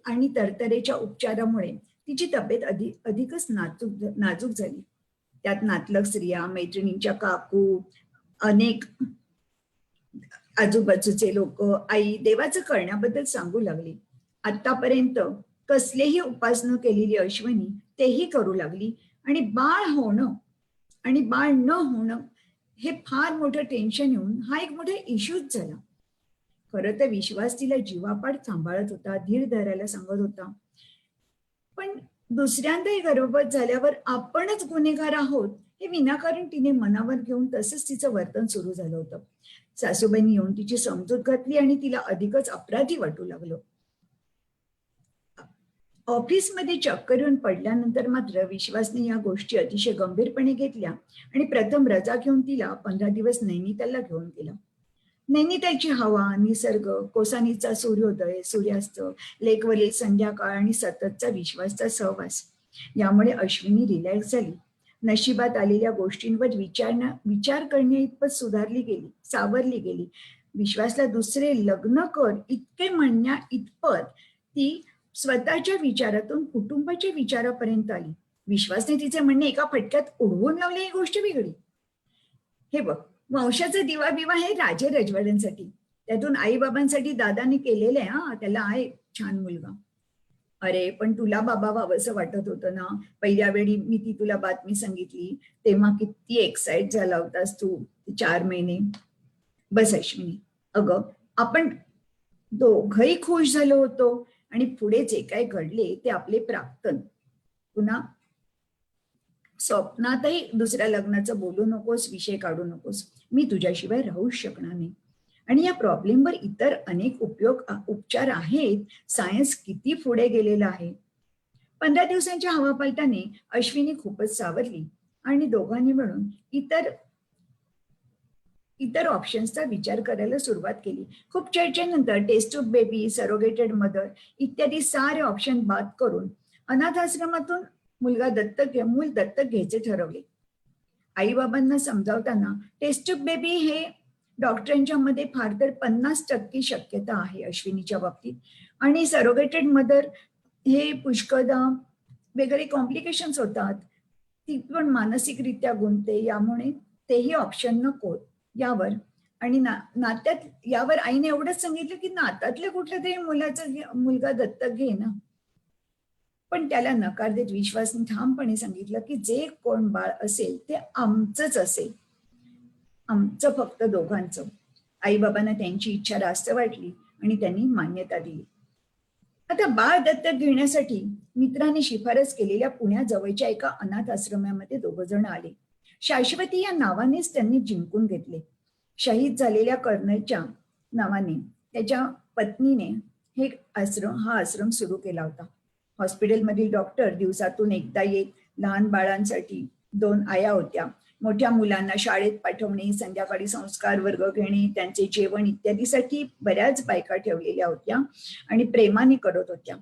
आणि तरतरेच्या उपचारामुळे तिची तब्येत अधिकच नाजूक झाली. त्यात नातलग स्त्रिया, मैत्रिणींच्या काकू, अनेक आजूबाजूचे लोक आई देवाचं करण्याबद्दल सांगू लागले. आतापर्यंत कसलेही उपास न केलेली अश्विनी तेही करू लागली आणि बाळ होणं आणि बाळ न होणं हे फार मोठं टेन्शन येऊन हा एक मोठा इश्यूच झाला. खरं तर विश्वास तिला जीवापाड सांभाळत होता, धीर धरायला सांगत होता. पण दुसऱ्यांदाही गर्भपात झाल्यावर आपणच गुन्हेगार आहोत हे विनाकारण तिने मनावर घेऊन तसंच तिचं वर्तन सुरू झालं होतं. सासूबाईंनी येऊन तिची समजूत घातली आणि तिला अधिकच अपराधी वाटू लागलं. ऑफिसमध्ये चक्कर येऊन पडल्यानंतर मात्र विश्वासने या गोष्टी अतिशय गंभीरपणे घेतल्या आणि प्रथम रजा घेऊन तिला 15 दिवस नैनितालला घेऊन गेला. नैनितालची हवा, निसर्ग, कोसानीचा सूर्योदय, सूर्यास्त, लेकवरील संध्याकाळ आणि सततचा विश्वासचा सहवास यामुळे अश्विनी रिलॅक्स झाली. नशिबात आलेल्या गोष्टींवर विचार करण्या इतपत सावरली गेली. विश्वासला दुसरे लग्न कर इतके म्हणण्या इतपत ती स्वतःच्या विचारातून कुटुंबाच्या विचारापर्यंत आली. विश्वासने तिचे म्हणणे एका फटक्यात उडवून लावले ही गोष्ट वेगळी. हे बघ, वंशाचा दिवा बिवा हे राजे रजवाड्यांसाठी, त्यातून आई बाबांसाठी दादाने केलेलं आहे. त्याला आहे छान मुलगा. अरे पण तुला बाबा व्हावंसं वाटत होतं ना. पहिल्या वेळी मी ती तुला बातमी सांगितली तेव्हा किती एक्साइट झाला होतास तू. 4 महिने. बस अश्विनी, अगं आपण दोघही खुश झालो होतो आणि पुढे जे काय घडले ते आपले प्राक्तन. पुन्हा स्वप्नातही दुसऱ्या लग्नाचं बोलू नकोस, विषय काढू नकोस. मी तुझ्याशिवाय राहूच शकणार नाही. आणि या प्रॉब्लेमवर इतर अनेक उपचार आहेत. सायन्स किती पुढे गेलेलं आहे. 15 दिवसांच्या हवापालटाने अश्विनी खूपच सावरली आणि दोघांनी मिळून इतर ऑप्शन्सचा विचार करायला सुरुवात केली. खूप चर्चेनंतर टेस्ट ट्यूब बेबी, सरोगेटेड मदर इत्यादी सारे ऑप्शन बाद करून अनाथ आश्रमातून मूल दत्तक घ्यायचे ठरवले. आई बाबांना समजावताना टेस्ट ट्यूब बेबी हे डॉक्टरांच्या मध्ये फार तर 50% शक्यता आहे अश्विनीच्या बाबतीत, आणि सरोगेटेड मदर हे पुष्कळदा वगैरे कॉम्प्लिकेशन्स होतात. ती पण मानसिकरित्या गुंतते, यामुळे तेही ऑप्शन नको यावर. आणि नात्यात यावर आईने एवढंच सांगितलं की नात्यातल्या कुठल्या तरी मुलगा दत्तक घे ना. पण त्याला नकार देत विश्वासने ठामपणे सांगितलं की जे कोण बाळ असेल ते आमचंच असेल, आमचं फक्त दोघांचं. आई बाबांना त्यांची इच्छा रास्त वाटली आणि त्यांनी मान्यता दिली. आता बाळ दत्तक घेण्यासाठी मित्राने शिफारस केलेल्या पुण्याजवळच्या एका अनाथ आश्रमामध्ये 2 जण आले. शाश्वती या नावानेच त्यांनी जिंकून घेतले. शहीद झालेल्या कर्नलच्या नावाने त्याच्या पत्नीने हा आश्रम सुरू केला होता. हॉस्पिटलमधील डॉक्टर दिवसातून एकदा येत. लहान बाळांसाठी 2 आया होत्या. मोठ्या मुलांना शाळेत पाठवणे, संध्याकाळी संस्कार वर्ग घेणे, त्यांचे जेवण इत्यादीसाठी बऱ्याच बायका ठेवलेल्या होत्या आणि प्रेमाने करत होत्या.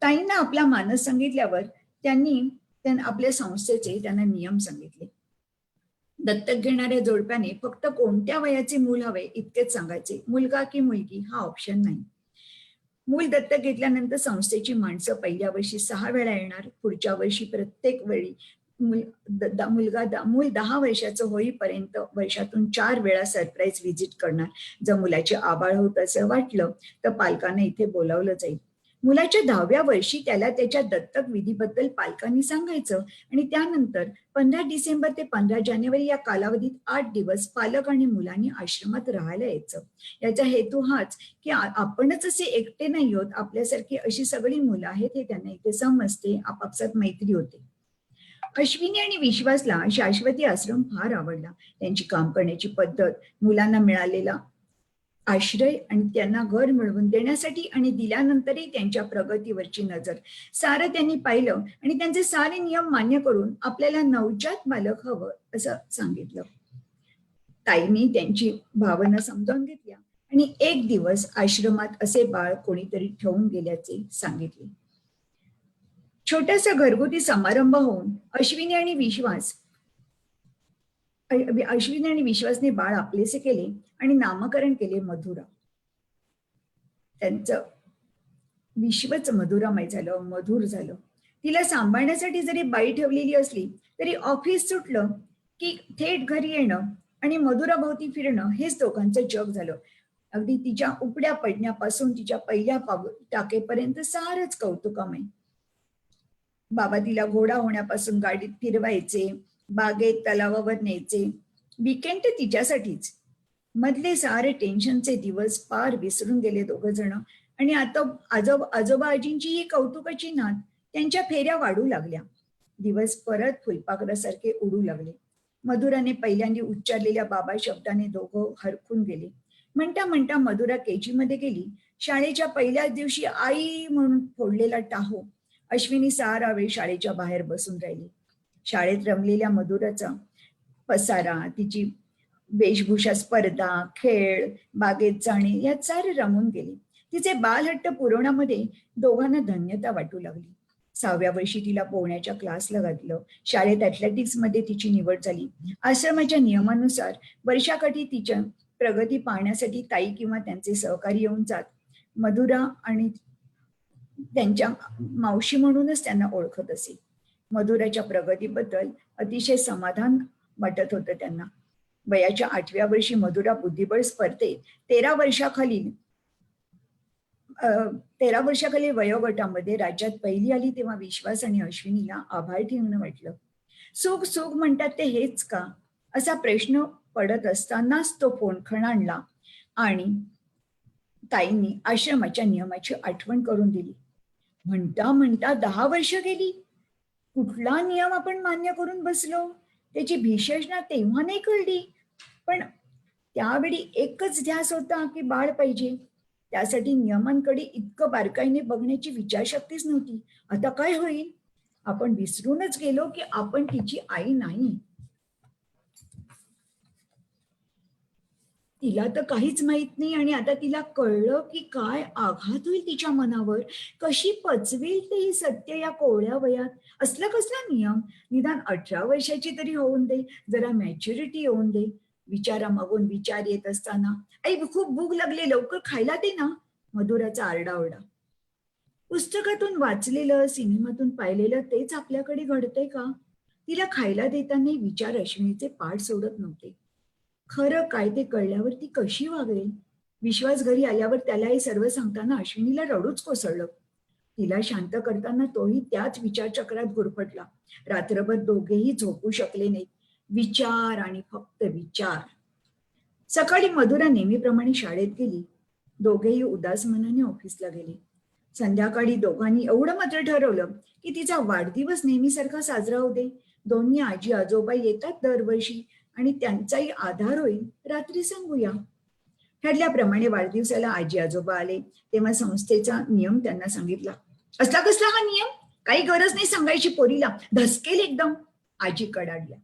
ताईंना आपला मानस सांगितल्यावर त्यांनी आपल्या संस्थेचे त्यांना नियम सांगितले. दत्तक घेणाऱ्या जोडप्याने फक्त कोणत्या वयाचे मूल हवे इतकेच सांगायचे. मुलगा की मुलगी हा ऑप्शन नाही. मूल दत्तक घेतल्यानंतर संस्थेची माणसं पहिल्या वर्षी 6 वेळा येणार, पुढच्या वर्षी प्रत्येक वेळी मूल 10 वर्षाचं होईपर्यंत वर्षातून 4 वेळा सरप्राईज व्हिजिट करणार. जर मुलाची आबाळ होत असं वाटलं तर पालकांना इथे बोलावलं जाईल. मुलाच्या 10व्या वर्षी त्याला त्याच्या दत्तक विधीबद्दल पालकांनी सांगायचं आणि त्यानंतर 15 डिसेंबर ते 15 जानेवारी या कालावधीत 8 दिवस पालक आणि मुलांनी आश्रमात राहायला यायचं. याचा हेतू हाच की आपणच असे एकटे नाही होत, आपल्यासारखी अशी सगळी मुलं आहेत हे त्यांना इथे समजते, आपापसात मैत्री होते. अश्विनी आणि विश्वासला शाश्वती आश्रम फार आवडला. त्यांची काम करण्याची पद्धत, मुलांना मिळालेला आश्रय आणि त्यांना घर मिळवून देण्यासाठी आणि दिल्यानंतरही त्यांच्या प्रगतीवरची नजर, सारं त्यांनी पाहिलं आणि त्यांचे सारे नियम मान्य करून आपल्याला नवजात बालक हवं असं सांगितलं. ताईंनी त्यांची भावना समजावून घेतल्या आणि एक दिवस आश्रमात असे बाळ कोणीतरी ठेवून गेल्याचे सांगितले. छोटासा घरगुती समारंभ होऊन अश्विनी आणि विश्वासने बाळ आपलेसे केले आणि नामकरण केले मधुरा. त्यांचं विश्वच मधुरामय झालं, मधुर झालं. तिला सांभाळण्यासाठी जरी बाई ठेवलेली असली तरी ऑफिस सुटलं की थेट घरी येणं आणि मधुराभोवती फिरणं हेच दोघांचं जग झालं. अगदी तिच्या उपड्या पडण्यापासून तिच्या पहिल्या टाकेपर्यंत सारंच कौतुकामय. बाबा तिला घोडा होण्यापासून गाडीत फिरवायचे, बागेत तलावावर न्यायचे, विकेंड तिच्यासाठीच. मधले सारे टेन्शनचे दिवस पार विसरून गेले दोघं जण आणि आता आजोबा आजींची ही कौतुकाची नाद त्यांच्या फेऱ्या वाढू लागल्या. दिवस परत फुलपाखरासारखे उडू लागले. मधुराने पहिल्यांदा उच्चारलेल्या बाबा शब्दाने दोघं हरखून गेले. म्हणता म्हणता मधुरा केजी मध्ये गेली. शाळेच्या पहिल्याच दिवशी आई म्हणून फोडलेला टाहो अश्विनी सारा वेळ शाळेच्या बाहेर बसून राहिली. शाळेत रमलेल्या मधुराचा पसारा, तिची वेशभूषा, स्पर्धा, खेळ, बागेत जाणे यात सारे रमून गेले. तिचे बालहट्ट पुरवण्यामध्ये दोघांना धन्यता वाटू लागली. 6व्या वर्षी तिला पोहण्याच्या क्लासला घातलं. शाळेत ऍथलेटिक्स मध्ये तिची निवड झाली. आश्रमाच्या नियमानुसार वर्षाकाठी तिच्या प्रगती पाहण्यासाठी ताई किंवा त्यांचे सहकारी येऊन जात. मधुरा आणि त्यांच्या मावशी म्हणूनच त्यांना ओळखत असे. मधुराच्या प्रगतीबद्दल अतिशय समाधान वाटत होतं त्यांना. वयाच्या 8व्या वर्षी मधुरा बुद्धिबळ स्पर्धेत 13 वर्षाखालील वयोगटामध्ये राज्यात पहिली आली तेव्हा विश्वास आणि अश्विनीला आभार ठेवणं वाटलं. सुख सुख म्हणतात ते हेच का असा प्रश्न पडत असतानाच तो फोन खणाणला आणि ताईंनी आश्रमाच्या नियमाची आठवण करून दिली. म्हणता म्हणता 10 वर्ष गेली. कुठला नियम आपण मान्य करून बसलो त्याची भीषणता तेव्हा नाही कळली, पण त्यावेळी एकच ध्यास होता की बाळ पाहिजे. त्यासाठी नियमांकडे इतकं बारकाईने बघण्याची विचारशक्तीच नव्हती. आता काय होईल? आपण विसरूनच गेलो की आपण तिची आई नाही. तिला तर काहीच माहित नाही आणि आता तिला कळलं की काय आघात होईल तिच्या मनावर. कशी पचवेल ते ही सत्य या कोवळ्या वयात. असला कसला नियम? निदान 18 वर्षाची तरी होऊन दे, जरा मॅच्युरिटी येऊन दे. विचारामागून विचार येत असताना, आई खूप भूक लागली, लवकर खायला दे ना. मधुराचा आरडाओरडा. पुस्तकातून वाचलेलं, सिनेमातून पाहिलेलं तेच आपल्याकडे घडतंय का? तिला खायला देताना विचार अश्विनीचे पाठ सोडत नव्हते. खरं काय ते कळल्यावर ती कशी वागेल? विश्वास घरी आल्यावर त्याला हे सर्व सांगताना अश्विनीला रडूच कोसळलं. तिला शांत करताना तोही त्याच विचारचक्रात गुरफटला. रात्रभर दोघेही झोपू शकले नाहीत. विचार आणि फक्त विचार. सकाळी मधुरा नेहमीप्रमाणे शाळेत गेली. दोघेही उदास मनाने ऑफिसला गेले. संध्याकाळी दोघांनी एवढं मात्र ठरवलं की तिचा वाढदिवस नेहमीसारखा साजरा होऊ दे. दोन्ही आजी आजोबा येतात दरवर्षी आणि त्यांचाही आधार होईल. रात्री सांगूया. ठरल्याप्रमाणे वाढदिवसाला आजी आजोबा आले तेव्हा संस्थेचा नियम त्यांना सांगितला. असला कसला हा नियम? काही गरज नाही सांगायची पोरीला, धसकेल एकदम. आजी कडाडल्या.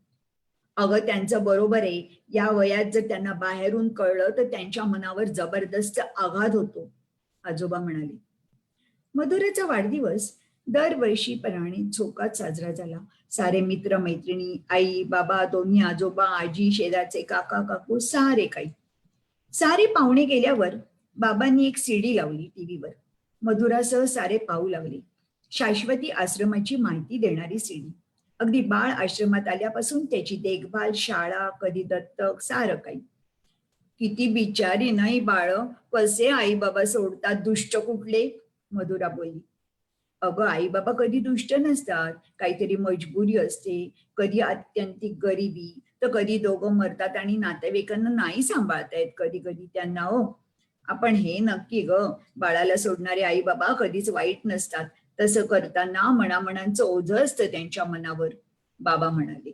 अगं त्यांचं बरोबर आहे. या वयात जर त्यांना बाहेरून कळलं तर त्यांच्या मनावर जबरदस्त आघात होतो, आजोबा म्हणाले. मधुराचा वाढदिवस दरवर्षीप्रमाणे झोकात साजरा झाला. सारे मित्र मैत्रिणी, आई बाबा, दोन्ही आजोबा आजी, शेजारचे काका काकू, सारे काही. सारे पाहुणे गेल्यावर बाबांनी एक सीडी लावली टीव्हीवर. मधुरासह सारे पाहू लागले. शाश्वती आश्रमाची माहिती देणारी सीडी. अगदी बाळ आश्रमात आल्यापासून त्याची देखभाल, शाळा, कधी दत्तक, सारं काही. किती बिचारी नाही बाळ, कसे आई बाबा सोडतात, दुष्ट कुठले. मधुरा बोलली. अगं आई बाबा कधी दुष्ट नसतात, काहीतरी मजबुरी असते, कधी आत्यंतिक गरिबी, तर कधी दोघं मरतात आणि नातेवाईकांना नाही सांभाळता येत कधी कधी त्यांना. हो, आपण हे नक्की ग, बाळाला सोडणारे आई बाबा कधीच वाईट नसतात. तसं करताना मनामनांचं ओझं असतं त्यांच्या मनावर, बाबा म्हणाले.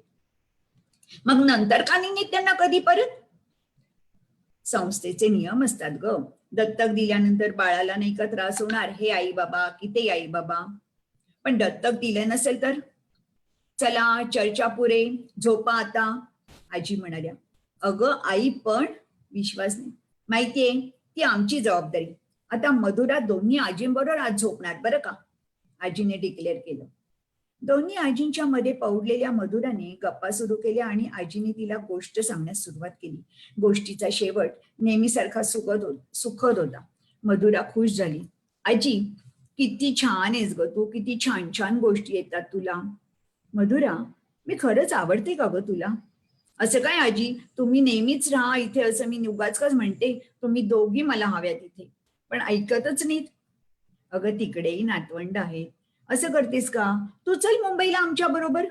मग नंतर का नाही त्यांना कधी परत? संस्थेचे नियम असतात ग. दत्तक दिल्यानंतर बाळाला नाही का त्रास होणार, हे आई बाबा की ते आई बाबा. पण दत्तक दिलं नसेल तर? चला चर्चा पुरे, झोपा आता, आजी म्हणाल्या. अगं आई पण विश्वास नाही, माहितीये ती आमची जबाबदारी. आता मधुरा दोन्ही आजींबरोबर आज झोपणार बरं का, आजीने डिक्लेअर केलं. दोन्ही आजींच्या मध्ये पौडलेल्या मधुराने गप्पा सुरू केल्या आणि आजीने तिला गोष्ट सांगण्यास सुरुवात केली. गोष्टीचा शेवट नेहमीसारखा सुखद होता. मधुरा खुश झाली. आजी किती छान आहेस ग तू, किती छान छान गोष्टी येतात तुला. मधुरा, मी खरंच आवडते का ग तुला? असं काय आजी, तुम्ही नेहमीच राहा इथे असं मी उगाच म्हणते. तुम्ही दोघी मला हव्यात इथे, पण ऐकतच नाहीत. अगं तिकडेही नातवंड आहे, असं करतेस का? तू चल मुंबईला आमच्या बरोबर.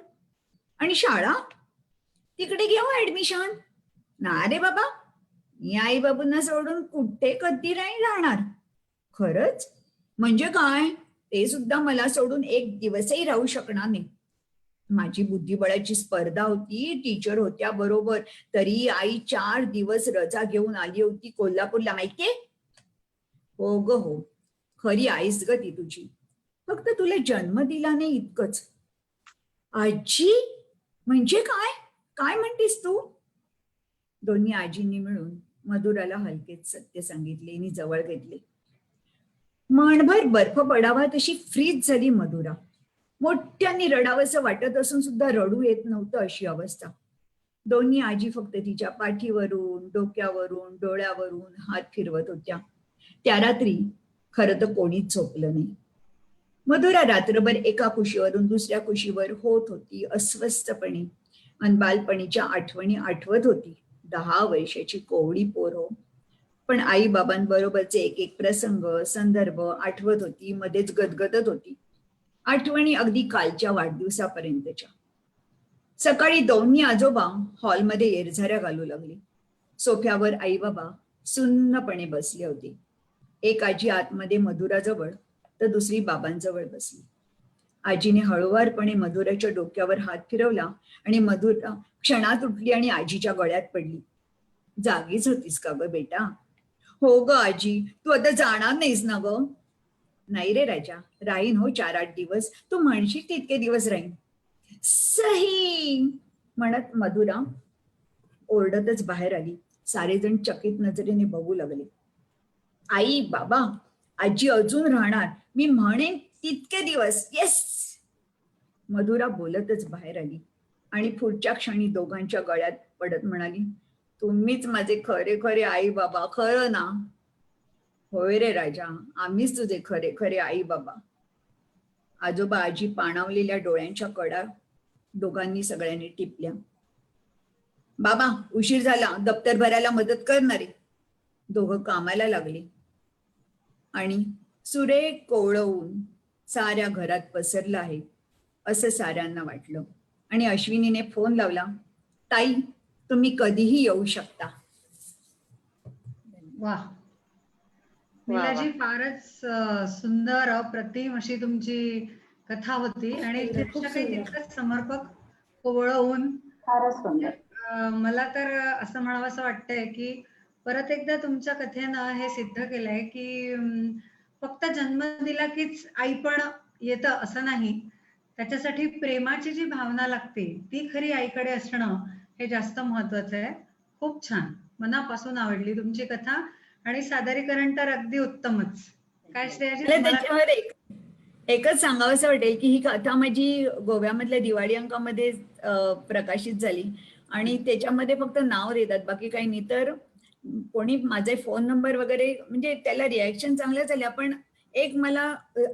आणि शाळा तिकडे घेऊ ऍडमिशन. ना रे बाबा, मी आई बाबूंना सोडून कुठे कधी नाही राहणार. खरंच? म्हणजे काय? ते सुद्धा मला सोडून एक दिवसही राहू शकणार नाही. माझी बुद्धिबळाची स्पर्धा होती, टीचर होत्या बरोबर, तरी आई 4 दिवस रजा घेऊन आली होती कोल्हापूरला, माहितीये? हो ग हो, खरी आईस ग ती तुझी, फक्त तुला जन्म दिला नाही इतकंच. आजी म्हणजे काय? काय म्हणतेस तू? दोन्ही आजींनी मिळून मधुराला हलकेच सत्य सांगितले आणि जवळ घेतले. मनभर बर्फ पडावा तशी फ्रीज झाली मधुरा. मोठ्यांनी रडावंसं वाटत असून सुद्धा रडू येत नव्हतं अशी अवस्था. दोन्ही आजी फक्त तिच्या पाठीवरून, डोक्यावरून, डोळ्यावरून हात फिरवत होत्या. त्या रात्री खरं तर कोणीच झोपलं नाही. मधुरा रात्रभर एका कुशीवरून दुसऱ्या कुशीवर होत होती अस्वस्थपणे, आणि बालपणीच्या आठवणी आठवत होती. 10 वर्षाची कोवडी पोर हो, पण आई बाबांबरोबरचे एक एक प्रसंग, संदर्भ आठवत होती, मध्येच गदगदत होती. आठवणी अगदी कालच्या वाढदिवसापर्यंतच्या. सकाळी दोन्ही आजोबा हॉलमध्ये येरझाऱ्या घालू लागले. सोफ्यावर आई बाबा सुन्नपणे बसले होते. एक आजी आतमध्ये मधुराजवळ तर दुसरी बाबांजवळ बसली. आजीने हळुवारपणे मधुराच्या डोक्यावर हात फिरवला आणि मधुरा क्षणात उठली आणि आजीच्या गळ्यात पडली. जागीच होतीस का ग बेटा? हो ग आजी, तू आता जाणार नाहीस ना ग? नाही रे राजा, राहीन हो 4-8 दिवस, तू म्हणशील तितके दिवस राहीन. सही म्हणत मधुरा ओरडतच बाहेर आली. सारेजण चकित नजरेने बघू लागले. आई बाबा, आजी अजून राहणार, मी म्हणेन तितके दिवस, येस. मधुरा बोलतच बाहेर आली आणि पुढच्या क्षणी दोघांच्या गळ्यात पडत म्हणाली, तुम्हीच माझे खरे खरे आई बाबा, खरं ना? होय रे राजा, आम्हीच तुझे खरे खरे आई बाबा. आजोबा आजी पाणावलेल्या डोळ्यांच्या कडा दोघांनी सगळ्यांनी टिपल्या. बाबा उशीर झाला, दप्तर भरायला मदत करणारे. दोघं कामाला लागले आणि सुरेख कोवळवून साऱ्या घरात पसरलं आहे असं साऱ्यांना वाटलं. आणि अश्विनीने फोन लावला, ताई तुम्ही कधीही येऊ शकता. वाह नीलाजी, फारच सुंदर अप्रतिम अशी तुमची कथा होती आणि खूप काही सुंदर. तितकंच समर्पक, कोवळवून. फारच सुंदर. मला तर असं म्हणावंसं वाटतंय की परत एकदा तुमच्या कथेनं हे सिद्ध केलंय की फक्त जन्म दिला कीच आई पण येतं असं नाही. त्याच्यासाठी प्रेमाची जी भावना लागते ती खरी आईकडे असणं हे जास्त महत्वाचं आहे. खूप छान, मनापासून आवडली तुमची कथा आणि सादरीकरण तर अगदी उत्तमच. काय श्रेयाजी मला तुम्हाला? त्याच्यावर एकच सांगावंसं वाटेल की ही कथा माझी गोव्यामधल्या दिवाळी अंकामध्ये प्रकाशित झाली आणि त्याच्यामध्ये फक्त नाव देतात, बाकी काही नाही. तर कोणी माझे फोन नंबर वगैरे, म्हणजे त्याला रिॲक्शन चांगल्या झाल्या, पण एक मला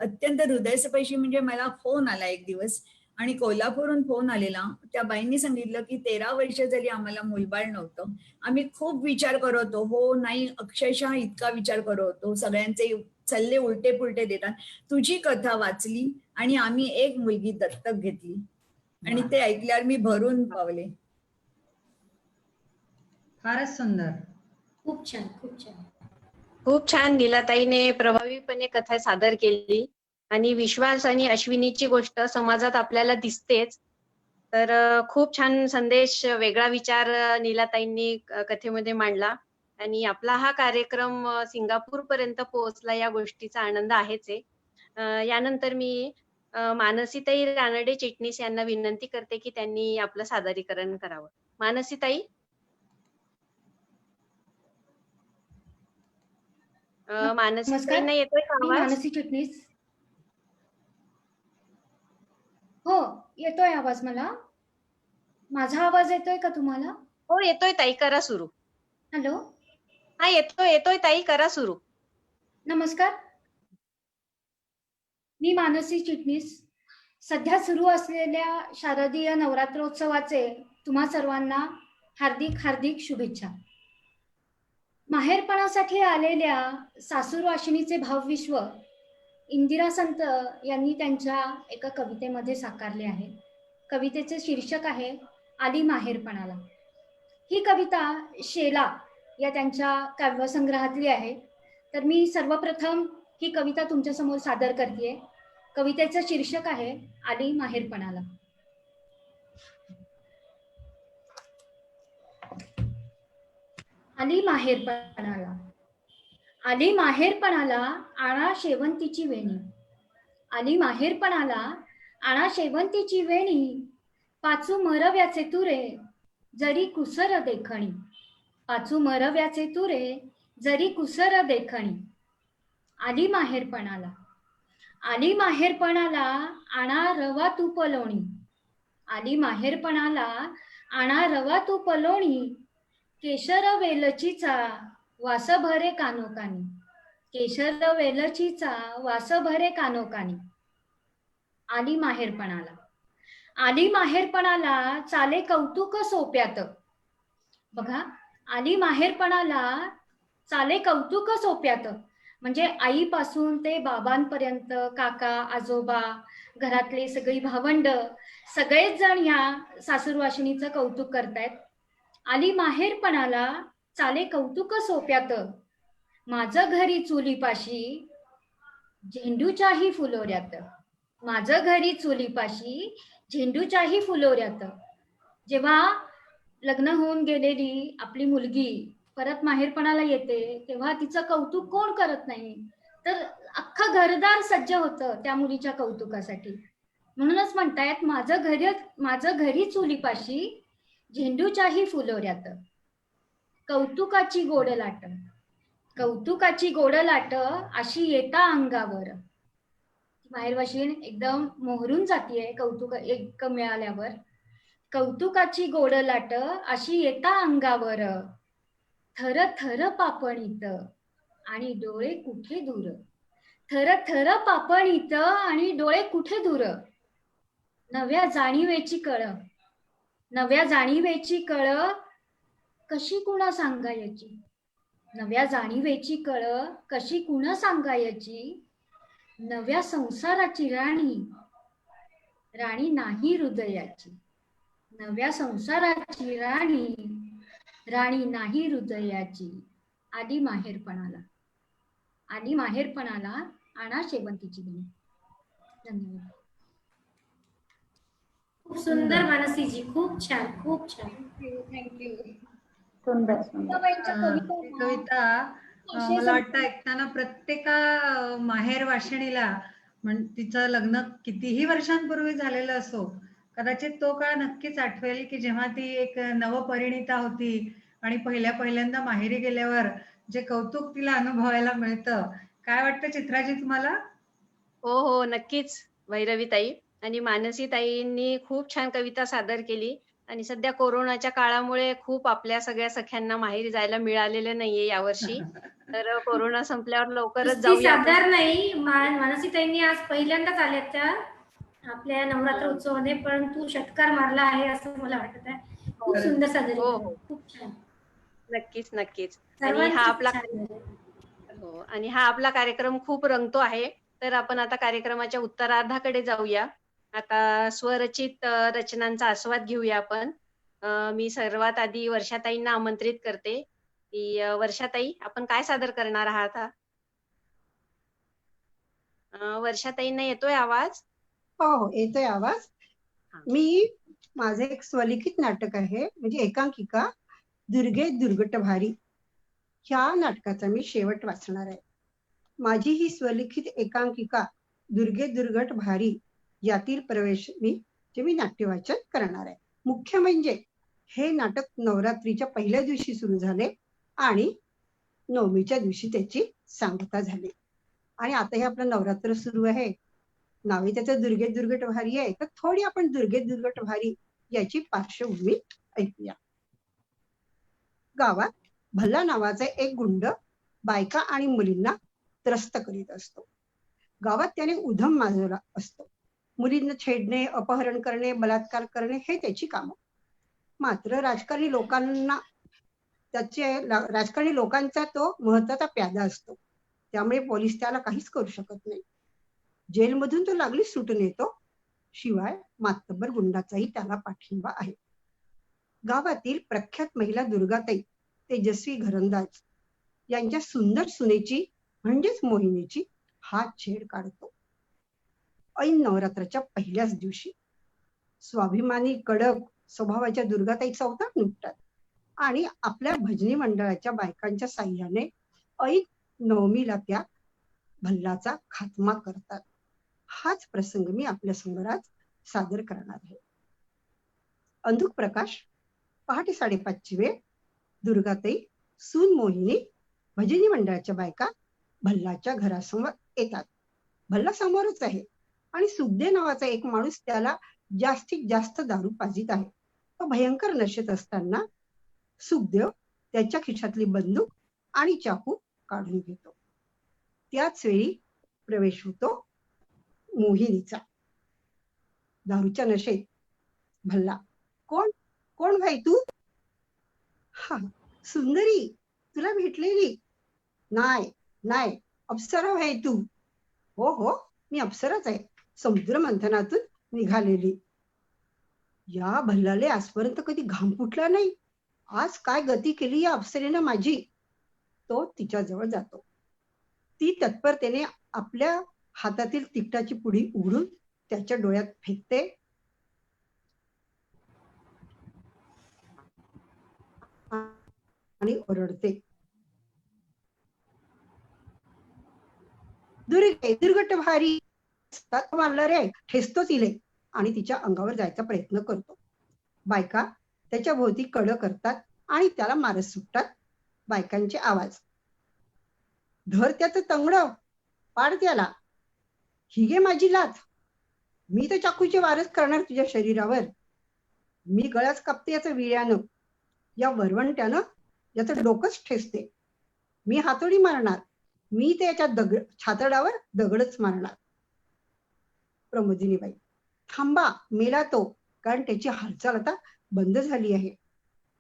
अत्यंत हृदयस्पर्शी म्हणजे मला फोन आला एक दिवस, आणि कोल्हापूरहून फोन आलेला. त्या बाईंनी सांगितलं की 13 वर्ष झाली आम्हाला मुलबाळ नव्हतं. आम्ही खूप विचार करत होतो, हो नाही अक्षरशः इतका विचार करत होतो, सगळ्यांचे सल्ले उलटे पुलटे देतात. तुझी कथा वाचली आणि आम्ही एक मुलगी दत्तक घेतली, आणि वा. ते ऐकल्यावर मी भरून पावले. फारच सुंदर. खूप छान, खूप छान. खूप छान नीलाताईने प्रभावीपणे कथा सादर केली आणि विश्वास आणि अश्विनीची गोष्ट समाजात आपल्याला दिसतेच. तर खूप छान संदेश, वेगळा विचार नीलाताईंनी कथेमध्ये मांडला आणि आपला हा कार्यक्रम सिंगापूर पर्यंत पोहोचला या गोष्टीचा आनंद आहेच आहे. यानंतर मी मानसीताई रानडे चिटणीस यांना विनंती करते की त्यांनी आपलं सादरीकरण करावं. मानसीताई, नमस्कार, मानसीताईंना येतोय का मी आवाज? मानसी चिटणीस. हो, येतोय आवाज मला. माझा आवाज येतोय का तुम्हाला? हो येतोय ताई, करा सुरू. हॅलो, हा येतोय ताई, करा सुरू. नमस्कार. मी मानसी चिटणीस. सध्या सुरू असलेल्या शारदीय नवरात्रोत्सवाचे तुम्हा सर्वांना हार्दिक हार्दिक शुभेच्छा. माहेरपणासाठी आलेल्या सासूरवाशिनीचे भावविश्व इंदिरा संत यांनी त्यांच्या एका कवितेमध्ये साकारले आहे. कवितेचे शीर्षक आहे आली माहेरपणाला. ही कविता शेला या त्यांच्या काव्यसंग्रहातली आहे. तर मी सर्वप्रथम ही कविता तुमच्यासमोर सादर करतेय. कवितेचं शीर्षक आहे आली माहेरपणाला. आली माहेरपणाला, आली माहेरपणाला आणा शेवंतीची वेणी. आली माहेरपणाला आणा शेवंतीची वेणी. पाचू मरव्याचे तुरे जरी कुसर देखणी. पाचू मरव्याचे तुरे जरी कुसर देखणी. आली माहेरपणाला, आली माहेरपणाला आणा रवा तूप लोणी. आली माहेरपणाला आणा रवा तूप लोणी. केशर वेलचीचा वास भरे कानोकानी. केशर वेलचीचा वास भरे कानोकानी. आली माहेरपणाला, आली माहेरपणाला चाले कौतुक सोप्यात. बघा, आली माहेरपणाला चाले कौतुक सोप्यात. म्हणजे आईपासून ते बाबांपर्यंत, काका आजोबा, घरातले सगळी भावंड, सगळेच जण ह्या सासूरवाशिनीचं कौतुक करतायत. आली माहेरपणाला चाले कौतुक सोप्यात. माझं घरी चुलीपाशी झेंडूच्याही फुलोऱ्यात. माझं घरी चुलीपाशी झेंडूच्याही फुलोऱ्यात. जेव्हा लग्न होऊन गेलेली आपली मुलगी परत माहेरपणाला येते तेव्हा तिचं कौतुक कोण करत नाही, तर अख्खं घरदार सज्ज होतं त्या मुलीच्या कौतुकासाठी. म्हणूनच म्हणतायत माझं घरी चुलीपाशी झेंडूच्याही फुलोऱ्यात. कौतुकाची गोड लाट, कौतुकाची गोड लाट अशी येता अंगावर. माहेरवाशीण एकदम मोहरून जातीये कौतुक एक मिळाल्यावर. कौतुकाची गोड लाट अशी येता अंगावर. थर थर पापणीत आणि डोळे कुठे दूर. थर थर पापणीत आणि डोळे कुठे दूर. नव्या जाणीवेची कळ, नव्या जाणीवेची कळ कशी कुणा सांगायची. नव्या जाणीवेची कळ कशी कुणा सांगायची. नव्या संसाराची राणी, राणी नाही हृदयाची. नव्या संसाराची राणी, राणी नाही हृदयाची. आली माहेरपणाला, आली माहेरपणाला आणा शेवंतीची वेणी. धन्यवाद. खूप सुंदर मानसीजी, खूप छान, खूप छान. थँक्यू. सुंदर सुंदर. कविता मला वाटतं ऐकताना प्रत्येका माहेर वाशिणीला तिचं लग्न कितीही वर्षांपूर्वी झालेलं असो, कदाचित तो काळ नक्कीच आठवेल की जेव्हा ती एक नवपरिणीता होती आणि पहिल्यांदा माहेरी गेल्यावर जे कौतुक तिला अनुभवायला मिळतं. काय वाटतं चित्राजी तुम्हाला? हो नक्कीच भैरवीताई. आणि मानसीताईंनी खूप छान कविता सादर केली. आणि सध्या कोरोनाच्या काळामुळे खूप आपल्या सगळ्या सख्यांना माहेरी जायला मिळालेलं नाहीये यावर्षी. तर कोरोना संपल्यावर लवकरच नुसती जाऊया आपण. साधार नाही, मानसीताईंनी आज पहिल्यांदाच आल्यात त्या आपल्या नवरात्र उत्सवामध्ये, परंतु षटकार मारला आहे असं मला वाटत आहे. खूप हो. सुंदर हो, सादरीकरण, हो. खूप छान, नक्कीच, नक्कीच. आणि हा सर्वांचं आपला छान झालं. हो, आणि हा आपला कार्यक्रम खूप रंगतो आहे. तर आपण आता कार्यक्रमाच्या उत्तरार्धाकडे जाऊया. आता स्वरचित रचनांचा आस्वाद घेऊया आपण. मी सर्वात आधी वर्षाताईंना आमंत्रित करते, की वर्षाताई आपण काय सादर करणार आहात? वर्षाताईंना येतोय आवाज? हो हो, येतोय आवाज. हां. मी माझं एक स्वलिखित नाटक आहे, म्हणजे एकांकिका दुर्गे दुर्गट भारी. ह्या नाटकाचा मी शेवट वाचणार आहे. माझी ही स्वलिखित एकांकिका दुर्गे दुर्गट भारी यातील प्रवेश मी नाट्यवाचन करणार आहे. मुख्य म्हणजे हे नाटक नवरात्रीच्या पहिल्या दिवशी सुरू झाले आणि नवमीच्या दिवशी त्याची सांगता झाली. आणि आता हे आपलं नवरात्र सुरू आहे, नावे त्याचं दुर्गे दुर्गट भारी आहे, तर थोडी आपण दुर्गे दुर्गट भारी याची पार्श्वभूमी ऐकूया. गावात भल्ला नावाचा एक गुंड बायका आणि मुलींना त्रस्त करीत असतो. गावात त्याने उधम माजवला असतो. मुलींना छेडणे, अपहरण करणे, बलात्कार करणे हे त्याची कामं. मात्र राजकारणी लोकांचा तो महत्वाचा प्यादा असतो. त्यामुळे पोलीस त्याला काहीच करू शकत नाही. जेलमधून तो लागली सुटून येतो. शिवाय मातब्बर गुंडाचाही त्याला पाठिंबा आहे. गावातील प्रख्यात महिला दुर्गाताई तेजस्वी घरंदाज यांच्या सुंदर सुनेची म्हणजेच मोहिनीची हात छेड काढतो. ऐन नवरात्राच्या पहिल्याच दिवशी स्वाभिमानी कडक स्वभावाच्या दुर्गाताई चौकात निघतात आणि आपल्या भजनी मंडळाच्या बायकांच्या साह्याने ऐन नवमीला त्या भल्लाचा खात्मा करतात. हाच प्रसंग मी आपल्या समोर आज सादर करणार आहे. अंधुक प्रकाश, पहाटे 5:30ची वेळ. दुर्गाताई, सून मोहिनी, भजनी मंडळाच्या बायका भल्लाच्या घरासमोर येतात. भल्ला समोरच आहे आणि सुखदेव नावाचा एक माणूस त्याला जास्तीत जास्त दारू पाजित आहे. तो भयंकर नशेत असताना सुखदेव त्याच्या खिशातली बंदूक आणि चाकू काढून घेतो. त्याच वेळी प्रवेश होतो मोहिनीचा. दारूच्या नशेत भल्ला, कोण कोण भाई तू? हा, सुंदरी, तुला भेटलेली? नाही नाही, अप्सरा आहे तू? हो हो, मी अप्सराच आहे, समुद्र मंथनातून निघालेली. या भल्लाले आजपर्यंत कधी घाम फुटला नाही. आज काय गती केली या अप्सरेनं माझी. तो तिच्या जवळ जातो. ती तत्परतेने आपल्या हातातील तिकटाची पुडी उघडून त्याच्या डोळ्यात फेकते आणि ओरडते, दुर्गे दुर्गट भारी, मारलं रे, ठेचतो तिले, आणि तिच्या अंगावर जायचा प्रयत्न करतो. बायका त्याच्या भोवती कड करतात आणि त्याला मारत सुटतात. बायकांचे आवाज, धर त्याचं तंगड, पाड त्याला, ही घे माझी लाथ, मी तर चाकूचे वारच करणार तुझ्या शरीरावर, मी गळाच कापते याचं विळ्यानं, या वरवंट्यानं याचं डोकंच ठेचते, मी हातोडी मारणार, मी ते याच्या छातडावर दगडच मारणार. प्रमोदिनीबाई, थांबा, मेला तो, कारण त्याची हालचाल आता बंद झाली आहे.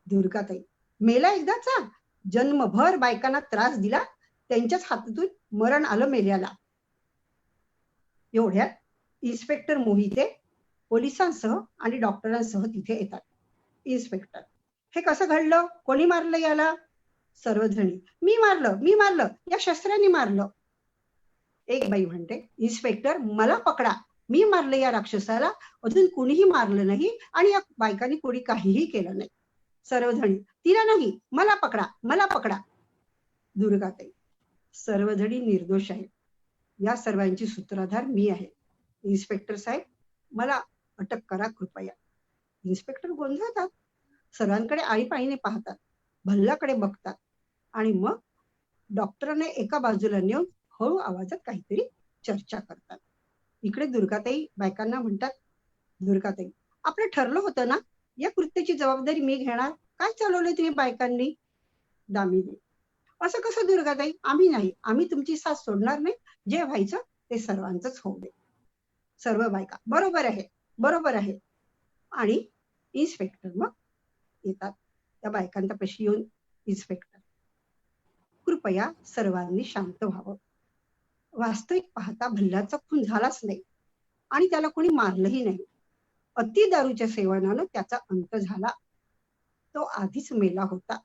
दुर्गाताई, मेला एकदाचा, जन्मभर बायकांना त्रास दिला, त्यांच्याच हातातून मरण आलं मेल्याला. एवढ्यात इन्स्पेक्टर मोहिते पोलिसांसह आणि डॉक्टरांसह तिथे येतात. इन्स्पेक्टर, हे कसं घडलं, कोणी मारलं याला? सर्वजणी, मी मारलं, या शस्त्राने मारलं. एक बाई म्हणते, इन्स्पेक्टर मला पकडा, मी मारलं या राक्षसाला, अजून कुणीही मारलं नाही आणि या बायकांनी कोणी काहीही केलं नाही. सर्वजणी, तिला नाही, मला पकडा. दुर्गाताई, सर्वजणी निर्दोष आहे, या सर्वांची सूत्रधार मी आहे. इन्स्पेक्टर साहेब, मला अटक करा कृपया. इन्स्पेक्टर गोंधळतात, सर्वांकडे आळीपाळीने पाहतात, भल्लाकडे बघतात आणि मग डॉक्टरांना एका बाजूला नेऊन हळू आवाजात काहीतरी चर्चा करतात. इकडे दुर्गाताई बायकांना म्हणतात, दुर्गाताई, आपलं ठरलं होतं ना, या कृत्याची जबाबदारी मी घेणार, काय चालवलंय तुम्ही बायकांनी? दामिनी, असं कसं दुर्गाताई? आम्ही नाही, आम्ही तुमची साथ सोडणार नाही. जे व्हायचं ते सर्वांचंच होऊ दे. सर्व बायका बरोबर आहे, बरोबर आहे. आणि इन्स्पेक्टर मग येतात. त्या बायकांच्या पाशी येऊन इन्स्पेक्टर, कृपया सर्वांनी शांत व्हावं. वास्तविक पाहता भल्लाचा खून झालाच नाही आणि त्याला कोणी मारलंही नाही. अति दारूच्या सेवनानं त्याचा अंत झाला. तो आधीच मेला होता.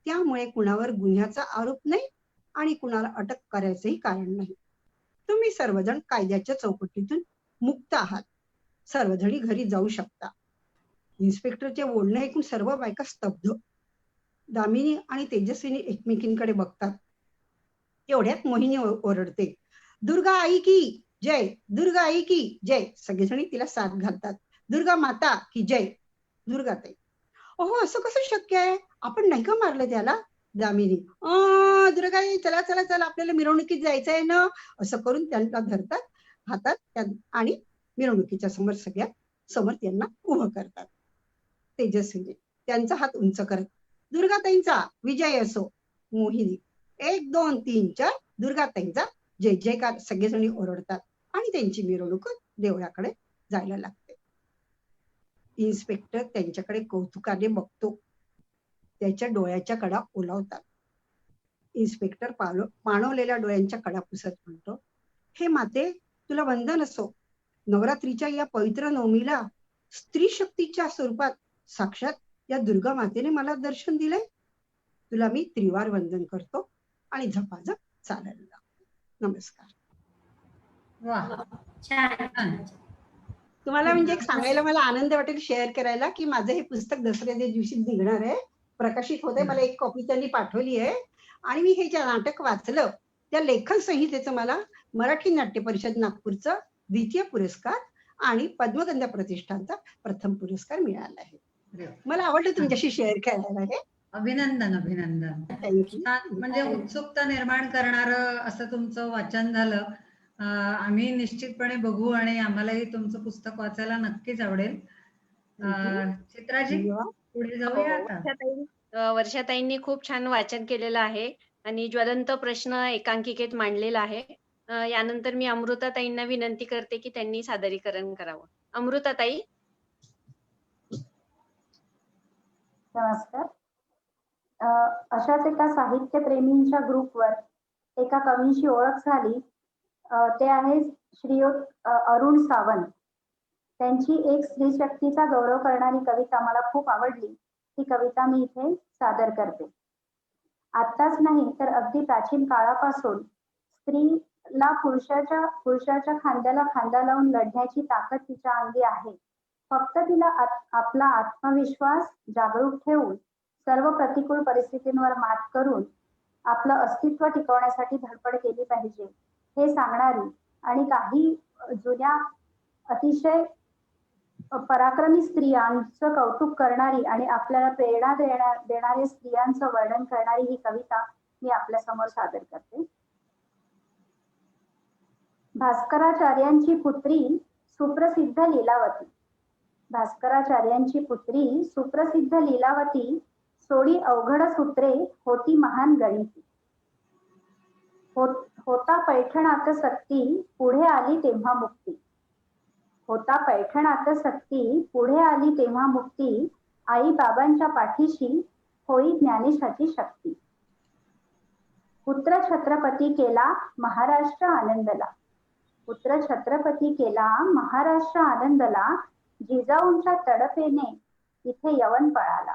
त्यामुळे कुणावर गुन्ह्याचा आरोप नाही आणि कुणाला अटक करायचंही कारण नाही. तुम्ही सर्वजण कायद्याच्या चौकटीतून मुक्त आहात. सर्वजणी घरी जाऊ शकता. इन्स्पेक्टरचे बोलणे ऐकून सर्व बायका स्तब्ध. दामिनी आणि तेजस्विनी एकमेकींकडे बघतात. तेवढ्यात मोहिनी ओरडते, दुर्गा आई की जय, दुर्गा आई की जय. सगळेजणी तिला साथ घालतात. दुर्गा माता की जय. दुर्गाताई, अहो असं कसं शक्य आहे? आपण नाही का मारलं त्याला? दामिनी, दुर्गाई चला चला चला, आपल्याला मिरवणुकीत जायचं आहे ना. असं करून त्यांना धरतात हातात आणि मिरवणुकीच्या समोर सगळ्या समोर त्यांना उभं करतात. तेजस्वीने त्यांचा हात उंच करत, दुर्गाताईंचा विजय असो. मोहिनी, 1 2 3 4, दुर्गाताईंचा जय जयकार. सगळेजणी ओरडतात आणि त्यांची मिरवणूक देवळाकडे जायला लागते. इन्स्पेक्टर त्यांच्याकडे कौतुकाने बघतो. त्याच्या डोळ्याच्या कडा ओलावतात. इन्स्पेक्टर पाणवलेल्या डोळ्यांच्या कडा पुसत म्हणतो, हे माते, तुला वंदन असो. नवरात्रीच्या या पवित्र नवमीला स्त्री शक्तीच्या स्वरूपात साक्षात या दुर्गा मातेने मला दर्शन दिलंय. तुला मी त्रिवार वंदन करतो आणि झपाझप चालायला लागतो. नमस्कार. वा, छान छान. छान. तुम्हाला म्हणजे एक सांगायला मला आनंद वाटेल शेअर करायला की माझं हे पुस्तक दसऱ्याच्या दिवशी निघणार आहे, प्रकाशित होते. मला एक कॉपी त्यांनी पाठवली आहे आणि मी हे जे नाटक वाचलं त्या लेखन संहितेचं मला मराठी नाट्य परिषद नागपूरचं 2य पुरस्कार आणि पद्मगंधा प्रतिष्ठानचा 1म पुरस्कार मिळाला आहे. अरे वा. मला आवडलं तुमच्याशी शेअर करायला हे. अभिनंदन अभिनंदन. थँक्यू. छान, म्हणजे उत्सुकता निर्माण करणारं असं तुमचं वाचन झालं. आम्ही निश्चितपणे बघू आणि आम्हालाही तुमचं पुस्तक वाचायला नक्कीच आवडेल. चित्राजी, पुढे जाऊया आता. वर्षाताईंनी खूप छान वाचन केलेलं आहे आणि ज्वलंत प्रश्न एकांकिकेत मांडलेला आहे. यानंतर मी अमृताताईंना विनंती करते की त्यांनी सादरीकरण करावं. अमृताताई. नमस्कार. अशाच एका साहित्यप्रेमींच्या ग्रुपवर एका कवींची ओळख झाली. ते आहे श्रीयुत अरुण सावंत. त्यांची एक स्त्री शक्तीचा गौरव करणारी कविता मला खूप आवडली. ती कविता मी इथे सादर करते. आत्ताच नाही तर अगदी प्राचीन काळापासून स्त्रीला पुरुषाच्या खांद्याला खांदा लावून लढण्याची ताकद तिच्या अंगी आहे. फक्त तिला आपला आत्मविश्वास जागरूक ठेवून सर्व प्रतिकूल परिस्थितींवर मात करून आपलं अस्तित्व टिकवण्यासाठी धडपड केली पाहिजे हे सांगणारी आणि काही जुन्या अतिशय पराक्रमी स्त्रियांचं कौतुक करणारी आणि आपल्याला प्रेरणा देणाऱ्या स्त्रियांचं वर्णन करणारी ही कविता मी आपल्या समोर सादर करते. भास्कराचार्यांची पुत्री सुप्रसिद्ध लीलावती. भास्कराचार्यांची पुत्री सुप्रसिद्ध लीलावती सोडी अवघड सूत्रे होती महान गणिती. होता पैठणात सक्ती पुढे आली तेव्हा मुक्ती. होता पैठणात सक्ती पुढे आली तेव्हा मुक्ती. आई बाबांच्या पाठीशी होई ज्ञानेशाची शक्ती. पुत्र छत्रपती केला महाराष्ट्र आनंदला. पुत्र छत्रपती केला महाराष्ट्र आनंदला. जिजाऊंच्या तडफेने इथे यवन पळाला.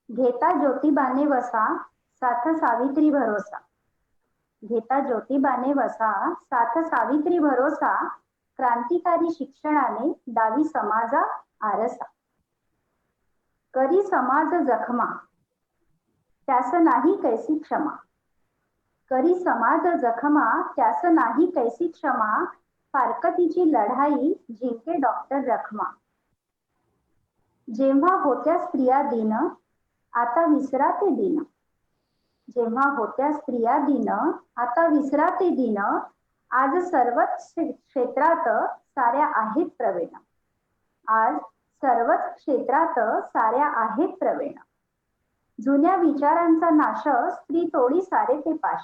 घेता ज्योतिबाने वसा साथ सावित्री भरोसा. घेता ज्योतिबाने वसा साथ सावित्री भरोसा. क्रांतिकारी शिक्षणाने दावी समाजा आरसा. करी समाज जखमा त्यास नाही कैसी क्षमा. करी समाज जखमा त्यास नाही कैसी क्षमा. फारकतीची लढाई जिंके डॉक्टर रखमा. जेव्हा होत्या स्त्रिया दिन आता विसरा ते दिन. जेव्हा होत्या स्त्रिया दिन आता विसरा ते दिन. आज सर्वच क्षेत्रात साऱ्या आहेत प्रवीण. आज सर्वच क्षेत्रात साऱ्या आहेत प्रवीण. जुन्या विचारांचा नाश स्त्री तोडी सारे ते पाश.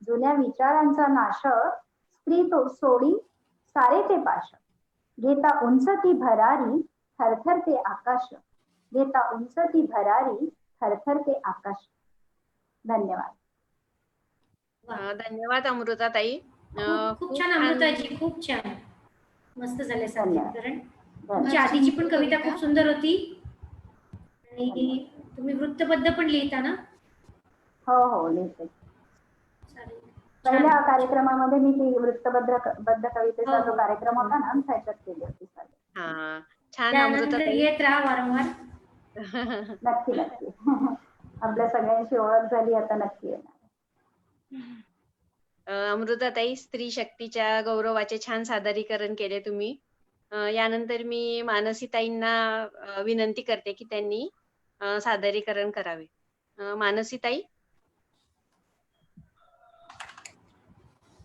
जुन्या विचारांचा नाश स्त्री सोडी सारे ते पाश. घेता उंच ती भरारी थरथर ते आकाश. घेता उंच ती भरारी थरथर ते आकाश. धन्यवाद. धन्यवाद अमृताताई. खूप छान अमृताजी, खूप छान, मस्त झालं सादरीकरण. धन्यवाद. तुमची आधीची पण कविता खूप सुंदर होती आणि तुम्ही वृत्तबद्ध पण लिहिता ना? हो लिहिते. चालेल. पहिल्या कार्यक्रमामध्ये मी ती वृत्तबद्ध कवितेचा जो हो. कार्यक्रम होता ना त्याच्यात केली होती. हा, छान त्यानंतर अमृताताई. येत राहा वारंवार. नक्की नक्की. आपल्या सगळ्यांची ओळख झाली आता नक्की येणार. अमृताताई, स्त्री शक्तीच्या गौरवाचे छान सादरीकरण केले तुम्ही. यानंतर मी मानसीताईंना विनंती करते की त्यांनी सादरीकरण करावे. मानसीताई.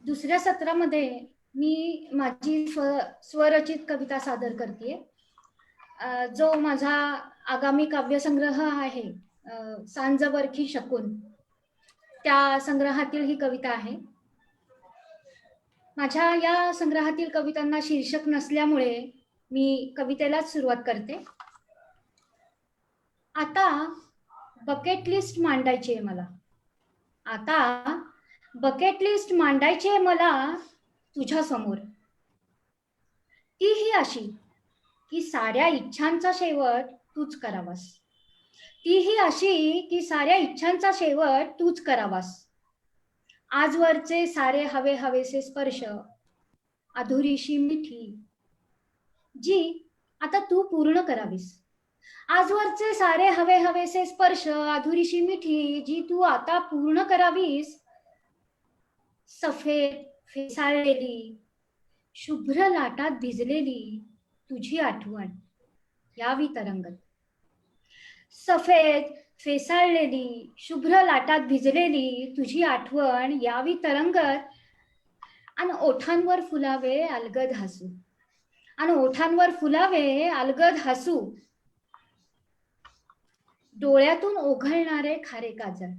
दुसऱ्या सत्रामध्ये मी माझी स्वरचित कविता सादर करते, जो माझा आगामी काव्यसंग्रह आहे, सांजबरखी शकून, त्या संग्रहातील ही कविता आहे. माझ्या या संग्रहातील कवितांना शीर्षक नसल्यामुळे मी कवितेलाच सुरुवात करते. आता बकेट लिस्ट मांडायची आहे मला. आता बकेट लिस्ट मांडायची आहे मला तुझ्या समोर. तीही अशी की साऱ्या इच्छांचा शेवट तूच करावास. तीही अशी की साऱ्या इच्छांचा शेवट तूच करावास. आजवरचे सारे हवे हवेसे स्पर्श, अधुरीशी मिठी, जी आता तू पूर्ण करावीस. आजवरचे सारे हवे हवेसे स्पर्श, अधुरीशी मिठी, जी तू आता पूर्ण करावीस. सफेद फेसाळलेली, शुभ्र लाटात भिजलेली तुझी आठवण यावी तरंगत. सफेद फेसाळलेली, शुभ्र लाटात भिजलेली तुझी आठवण यावी तरंगत. आणि ओठांवर फुलावे अलगद हसू. आणि ओठांवर फुलावे अलगद हसू. डोळ्यातून ओघळणारे खारे काजळ.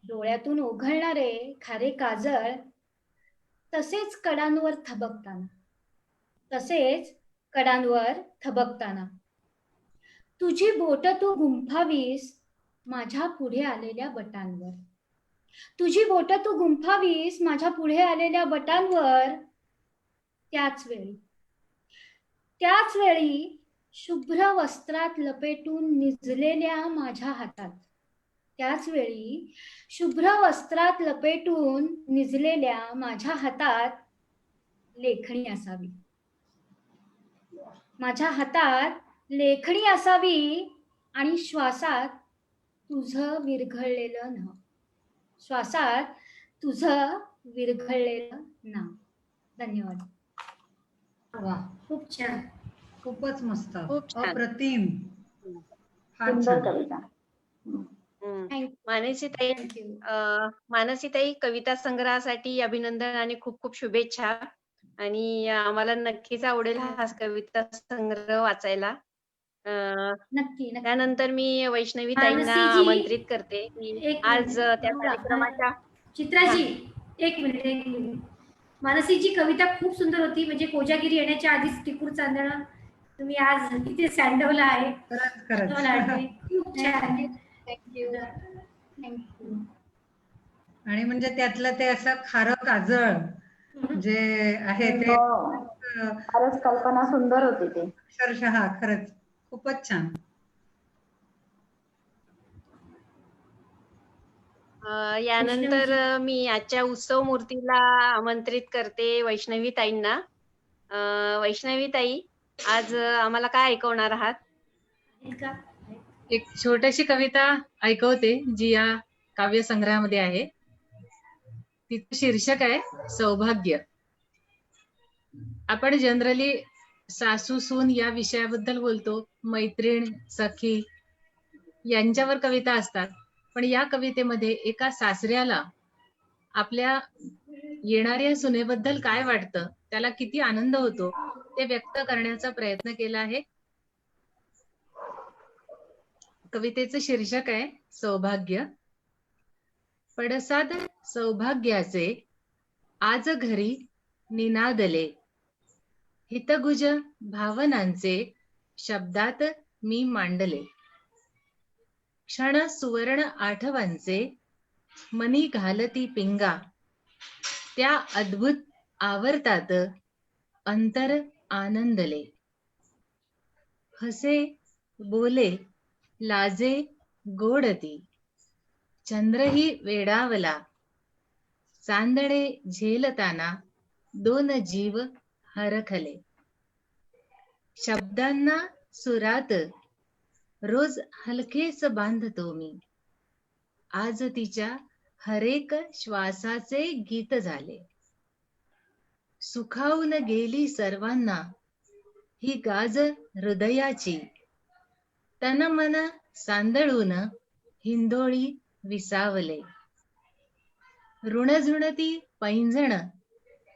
डोळ्यातून ओघळणारे खारे काजळ. तसेच कडांवर थबकताना. तसेच कडांवर थबकताना. तुझी बोट तू गुंफावीस माझ्या पुढे आलेल्या बटांवर. तुझी बोट तू गुंफावीस माझ्या पुढे आलेल्या बटांवर. त्याच वेळी शुभ्र वस्त्रात लपेटून निजलेल्या माझ्या हातात. त्याच वेळी शुभ्र वस्त्रात लपेटून निजलेल्या माझ्या हातात लेखणी असावी. माझ्या हातात लेखणी असावी आणि श्वासात तुझं विरघळलेलं नाव. श्वासात तुझं विरघळलेलं नाव. धन्यवाद. वा, खूप छान, खूपच मस्त, खूप छान. अप्रतिम, फार सुंदर छान. कविता. मानसीताई, थँक्यू. मानसीताई, कविता संग्रहासाठी अभिनंदन आणि खूप खूप शुभेच्छा. आणि आम्हाला नक्कीच आवडेल हा कविता संग्रह वाचायला. नक्की नक्की. त्यानंतर मी वैष्णवी ताईंना मानसीजी, आमंत्रित करते की आज त्या कार्यक्रमाच्या. चित्राजी, एक मिनिट. मानसीची कविता खूप सुंदर होती. म्हणजे कोजागिरी येण्याच्या आधीच टिपूर चांदणं तुम्ही आज किती सँडवला आहे. खरंच मला वाटते खूप छान. थँक्यू. थँक्यू. आणि म्हणजे त्यातलं ते असं खारं काजळ जे आहे ते हो, फारच कल्पना सुंदर होती ती. अक्षरशः खरंच खूपच छान. यानंतर मी आजच्या उत्सव मूर्तीला आमंत्रित करते वैष्णवी ताईंना. वैष्णवी ताई, आज आम्हाला काय ऐकवणार आहात? एक छोटीशी कविता ऐकवते जी या काव्य संग्रहामध्ये आहे. तिचं शीर्षक आहे सौभाग्य. आपण जनरली सासू सून या विषयाबद्दल बोलतो, मैत्रीण सखी यांच्यावर कविता असतात. पण या कवितेमध्ये एका सासऱ्याला आपल्या येणाऱ्या सुनेबद्दल काय वाटतं, त्याला किती आनंद होतो ते व्यक्त करण्याचा प्रयत्न केला आहे. कवितेचं शीर्षक आहे सौभाग्य. पडसाद सौभाग्याचे आज घरी निनादले, हितगुज भावनांचे शब्दात मी मांडले. क्षण सुवर्ण आठवांचे मनी घालती पिंगा, त्या अद्भुत आवर्तात अंतर आनंदले. हसे बोले लाजे गोडती, चंद्रही वेडावला, चांदणे झेलताना दोन जीव हरखले. शब्दांना सुरात रोज हलकेच बांधतो मी, आज तिच्या हरेक श्वासाचे गीत झाले. सुखावून गेली सर्वांना ही गाज हृदयाची, तन मन सांदळून हिंदोळी विसावले. ऋणझुणती पैंजण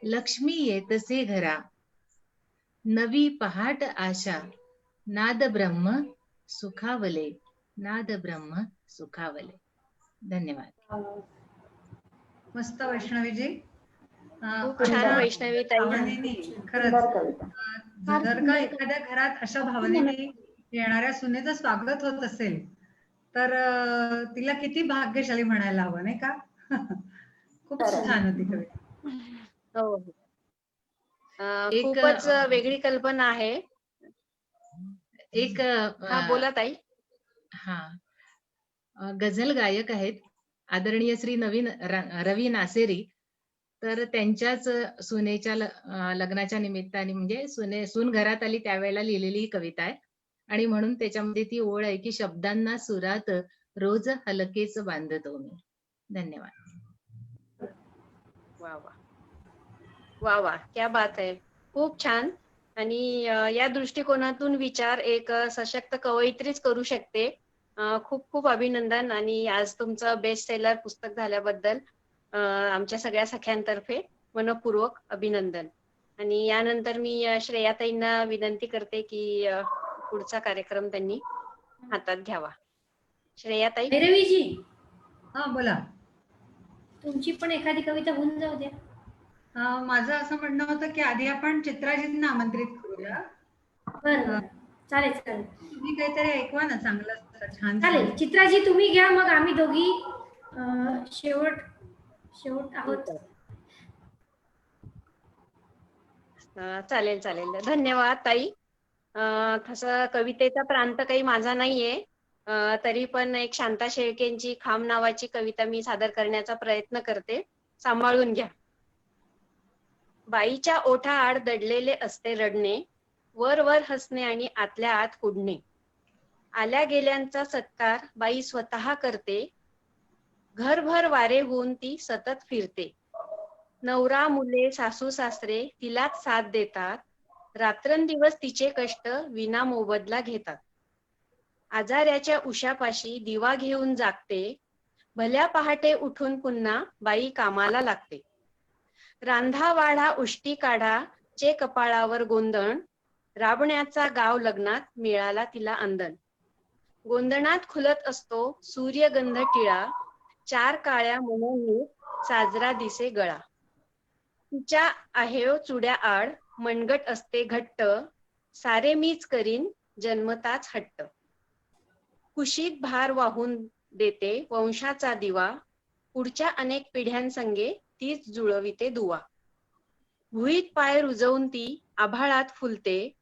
लक्ष्मी येतसे घरा, नवी पहाट आशा नाद ब्रह्म सुखावले, नाद ब्रह्म सुखावले. धन्यवाद. मस्त वैष्णवीजी. खूप छान वैष्णवी ताई. भावनेने खरंच सुंदर कविता. जर का एखाद्या घरात अशा भावनेने येणाऱ्या सुनेचं स्वागत होत असेल तर तिला किती भाग्यशाली म्हणायला हवं नाही का? खूप खरं. छान होती कविता. हो हो. एक, खूपच वेगळी कल्पना आहे. एक हा बोला ताई. गझल गायक आहेत आदरणीय श्री रवी नासेरी. तर त्यांच्याच सुनेच्या लग्नाच्या निमित्ताने म्हणजे सून घरात आली त्यावेळेला लिहिलेली ही कविता आहे. आणि म्हणून त्याच्यामध्ये ती ओळ आहे की शब्दांना सुरात रोज हलकेच बांधतो मी. धन्यवाद. वा वा वा वा, क्या बात आहे. खूप छान. आणि या दृष्टिकोनातून विचार एक सशक्त कवयित्रीच करू शकते. खूप खूप अभिनंदन. आणि आज तुमचं बेस्ट सेलर पुस्तक झाल्याबद्दल आमच्या सगळ्या सख्यांतर्फे मनपूर्वक अभिनंदन. आणि यानंतर मी श्रेयाताईंना विनंती करते की पुढचा कार्यक्रम त्यांनी हातात घ्यावा. श्रेयाताई. भैरवीजी, हा बोला. तुमची पण एखादी कविता होऊन जाऊ द्या. माझं असं म्हणणं होतं की आधी आपण चित्राजींना आमंत्रित करूया. बरं चालेल चालेल. तुम्ही काहीतरी ऐकवा ना चांगलं असं छान. चालेल चित्राजी तुम्ही घ्या, मग आम्ही दोघी शेवट आहोत. चालेल चालेल. धन्यवाद ताई. तसं कवितेचा प्रांत काही माझा नाहीये, तरी पण एक शांता शेळकेंची खांब नावाची कविता मी सादर करण्याचा प्रयत्न करते. सांभाळून घ्या. बाईच्या ओठाआड दडलेले असते रडणे, वर वर हसणे आणि आतल्या आत कुडणे. आल्या गेल्यांचा सत्कार बाई स्वतः करते, घरभर वारे होऊन ती सतत फिरते. नवरा मुले सासू सासरे तिलाच साथ देतात, रात्रंदिवस तिचे कष्ट विना मोबदला घेतात. आजाऱ्याच्या उशापाशी दिवा घेऊन जागते, भल्या पहाटे उठून पुन्हा बाई कामाला लागते. रांधा वाढा उष्टी काढा चे कपाळावर गोंधण, राबण्याचा गाव लग्नात मिळाला तिला अंदण. गोंधणात खुलत असतो सूर्यगंध टिळा, चार काळ्या मनोनी साजरा दिसे गळा. तिच्या आहेव चुड्या आड मनगट असते घट्ट, सारे मीच करीन जन्मताच हट्ट. कुशीत भार वाहून देते वंशाचा दिवा, पुढच्या अनेक पिढ्यांसंगे तीच जुळविते दुवा. भुईत पाय रुजवून ती आभाळात फुलते,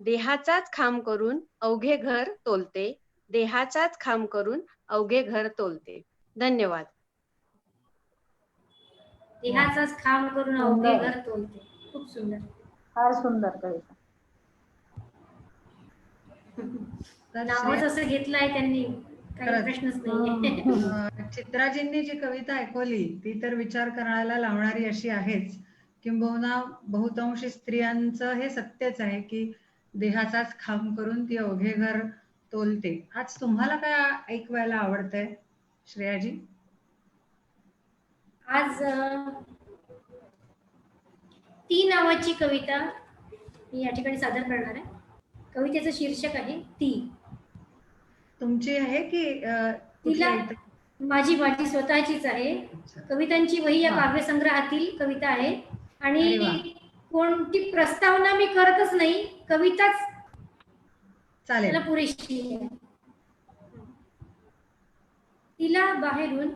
देहाचाच खांब करून अवघे घर तोलते, देहाचाच खांब करून अवघे घर तोलते. धन्यवाद. देहाचाच खांब करून अवघे घर तोलते. खूप सुंदर. फार सुंदर कविता. नावच असं घेतलं आहे त्यांनी, काही प्रश्नच नाहीये. चित्राजींनी जी कविता ऐकवली ती तर विचार करायला लावणारी अशी आहेच. किंबहुना बहुतांशी स्त्रियांचं हे सत्यच आहे की देहाचाच खांब करून ती अवघे घर तोलते. आज तुम्हाला काय ऐकवायला आवडतंय श्रेयाजी? आज ती नावाची कविता मी या ठिकाणी सादर करणार आहे. कवितेचं शीर्षक आहे ती. तुमची आहे की कुठल्या तिला इतर? माझी स्वतःचीच आहे. अच्छा. कवितांची वही या वा. काव्यसंग्रहातील कविता आहे अरे वा. आणि कोणती प्रस्तावना मी करतच नाही, कविताच चालेल. मला पुरेशी आहे. तिला बाहेरून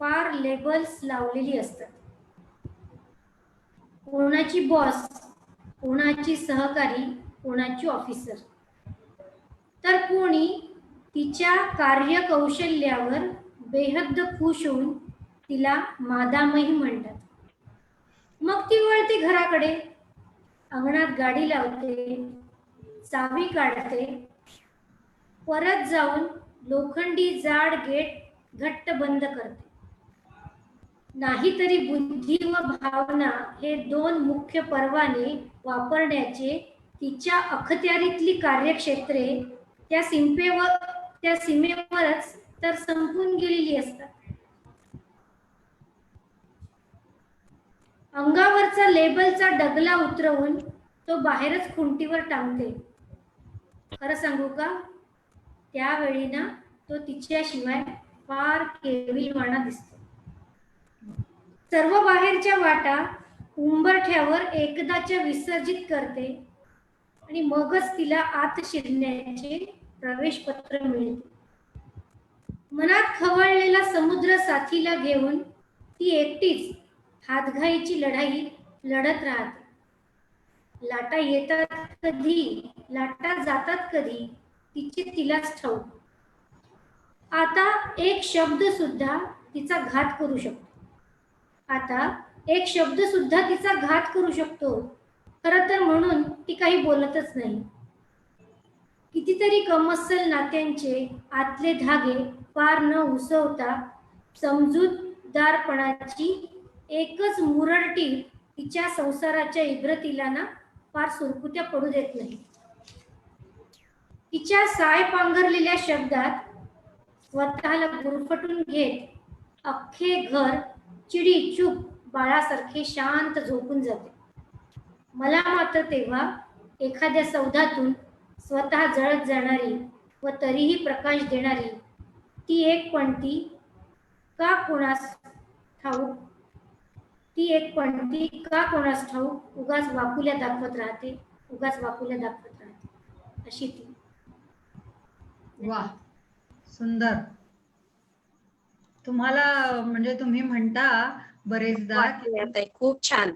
फार लेबल्स लावलेली असतात. कोणाची बॉस, कोणाची सहकारी, कोणाची ऑफिसर, तर कोणी तिच्या कार्यकौशल्यावर बेहद्द खुश होऊन तिला मादामही म्हणतात. मग ती वळते घराकडे, अंगणात गाडी लावते, चावी काढते, परत जाऊन लोखंडी जाड गेट घट्ट बंद करते. नाहीतरी बुद्धी व भावना हे दोन मुख्य परवाने वापरण्याचे तिच्या अखत्यारीतली कार्यक्षेत्रे त्या सीमेवरच तर संपून गेलेली असतात. अंगावरचा लेबलचा डगला उतरवून तो बाहेरच खुंटीवर टांगते. खरं सांगू का, त्यावेळी ना तो तिच्याशिवाय फार केविलवाणा दिसतो. सर्व बाहेरच्या वाटा उंबरठ्यावर एकदाच्या विसर्जित करते आणि मगच तिला आत शिरण्याचे प्रवेशपत्र मिळते. मनात खवळलेला समुद्र साथीला घेऊन ती एकटीच हातघाईची लढाई लढत राहते. लाटा येतात कधी, लाटा जातात कधी, तिची तिलाच ठाऊक. आता एक शब्द सुद्धा तिचा घात करू शकतो. खरं तर म्हणून ती काही बोलतच नाही. कितीतरी कमस्सल नात्यांचे आतले धागे पार न उसवता समजूतदारपणाची एकच मुरडटी तिच्या संसाराच्या इब्रतीला ना फार सुरकुत्या पडू देत नाही. तिच्या साय पांघरलेल्या शब्दात स्वतःला गुरफटून घेत अख्खे घर चिडी चूप बाळासारखे शांत झोपून जाते. मला मात्र तेव्हा एखाद्या सौधातून स्वतः जळत जाणारी व तरीही प्रकाश देणारी ती एक पणती का कोणास ठाऊक उगाच वाकुल्या दाखवत राहते अशी ती. वा, सुंदर. तुम्हाला म्हणजे तुम्ही म्हणता बरेचदा की वाटते खूप छान.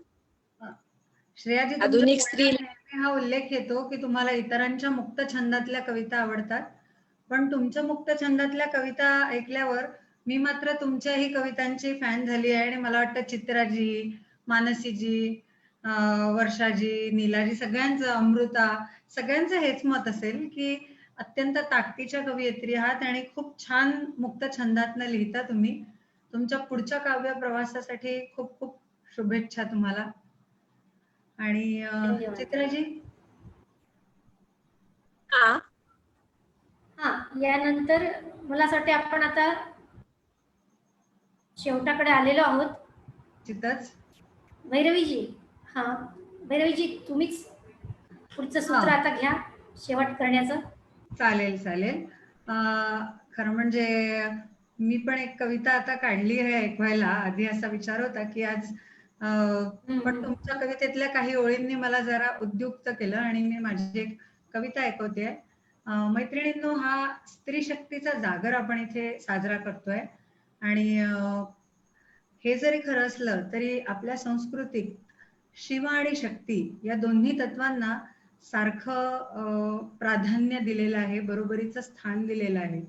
श्रेयाजी, तुमच्या आधुनिक बोलण्यात स्त्री नेहमी हा उल्लेख येतो की तुम्हाला इतरांच्या मुक्त छंदातल्या कविता आवडतात, पण तुमच्या मुक्त छंदातल्या कविता ऐकल्यावर मी मात्र तुमच्याही कवितांची फॅन झाली आहे आणि मला वाटतं चित्राजी, मानसीजी, वर्षाजी, नीलाजी, सगळ्यांचं, अमृता, सगळ्यांचं हेच मत असेल की अत्यंत ताकदीच्या कवयित्री आहात आणि खूप छान मुक्त छंदातनं लिहिता तुम्ही. तुमच्या पुढच्या काव्य प्रवासासाठी खूप खूप शुभेच्छा तुम्हाला. आणि धन्यवाद. चित्राजी, हा यानंतर मला असं वाटतं आपण आता शेवटाकडे आलेलो आहोत. चितच भैरवीजी, भैरवीजी तुम्हीच पुढचं सूत्र आता घ्या शेवट करण्याचं. चालेल. खरं म्हणजे मी पण एक कविता आता काढली आहे ऐकवायला. आधी असा विचार होता की आज पण तुमच्या कवितेतल्या काही ओळींनी मला जरा उद्युक्त केलं आणि मी माझी एक कविता ऐकवते. मैत्रिणींनो, हा स्त्री शक्तीचा जागर आपण इथे साजरा करतोय आणि हे जरी खरं असलं तरी आपल्या संस्कृतीत शिव आणि शक्ती या दोन्ही तत्वांना सारखं प्राधान्य दिलेलं आहे, बरोबरीचं स्थान दिलेलं आहे.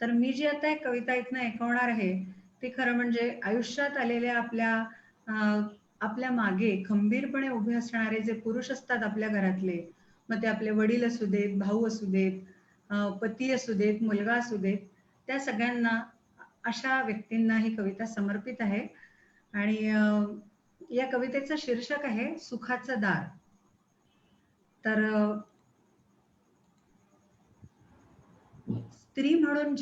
तर मी जी आता एक कविता इथनं ऐकवणार आहे ती खरं म्हणजे आयुष्यात आलेल्या आपल्या मागे खंबीरपणे उभे असणारे जे पुरुष असतात आपल्या घरातले, मग ते आपले वडील असू देत, भाऊ असू देत, पती असू देत, मुलगा असू देत, त्या सगळ्यांना, अशा व्यक्तींना ही कविता समर्पित आहे. आणि या कवितेचं शीर्षक आहे सुखाचं दार. तर स्त्री म्हणून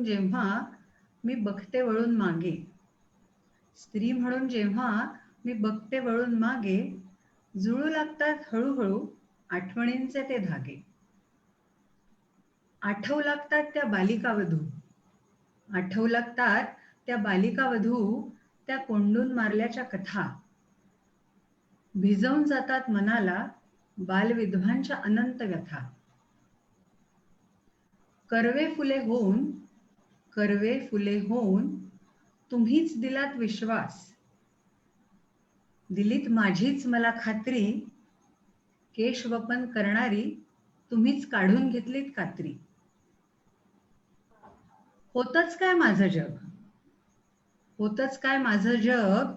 जेव्हा मी बघते वळून मागे, स्त्री म्हणून जेव्हा मी बघते वळून मागे, जुळू लागतात हळूहळू आठवणींचे ते धागे. आठवू लागतात त्या बालिकावधू, आठवू लागतात त्या बालिकावधू, त्या कोंडून मारल्याच्या कथा. भिजवून जातात मनाला बालविधवांच्या अनंत व्यथा. कर्वे फुले होऊन, कर्वे फुले होऊन तुम्हीच दिलात विश्वास, दिलीत माझीच मला खात्री, केशवपन करणारी तुम्हीच काढून घेतलीत कात्री. होतच काय माझं जग, होतच काय माझं जग,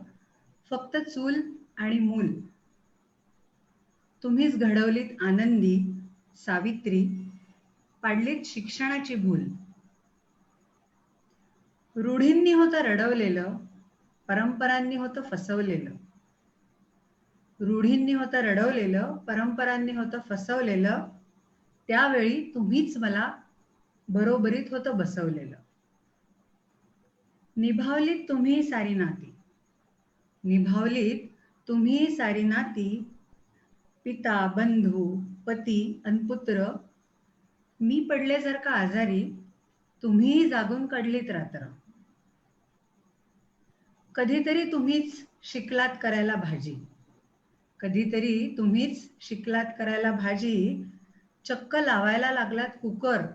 फक्त चूल आणि मूल. तुम्हीच घडवलीत आनंदी सावित्री, पाडलीत शिक्षणाची भूल. रूढींनी होतं रडवलेलं, परंपरांनी होतं फसवलेलं. रूढींनी होतं रडवलेलं, परंपरांनी होतं फसवलेलं. त्यावेळी तुम्हीच मला बरोबरीत होतं बसवलेलं. निभावलीत तुम्ही सारी नाती, निभावलीत तुम्ही सारी नाती. पिता, बंधू, पती अन पुत्र. मी पडले जर का आजारी, तुम्हीही जागून काढलीत रात्र. कधीतरी तुम्हीच शिकलात करायला भाजी, कधीतरी तुम्हीच शिकलात करायला भाजी. चक्क लावायला लागलात कुकर.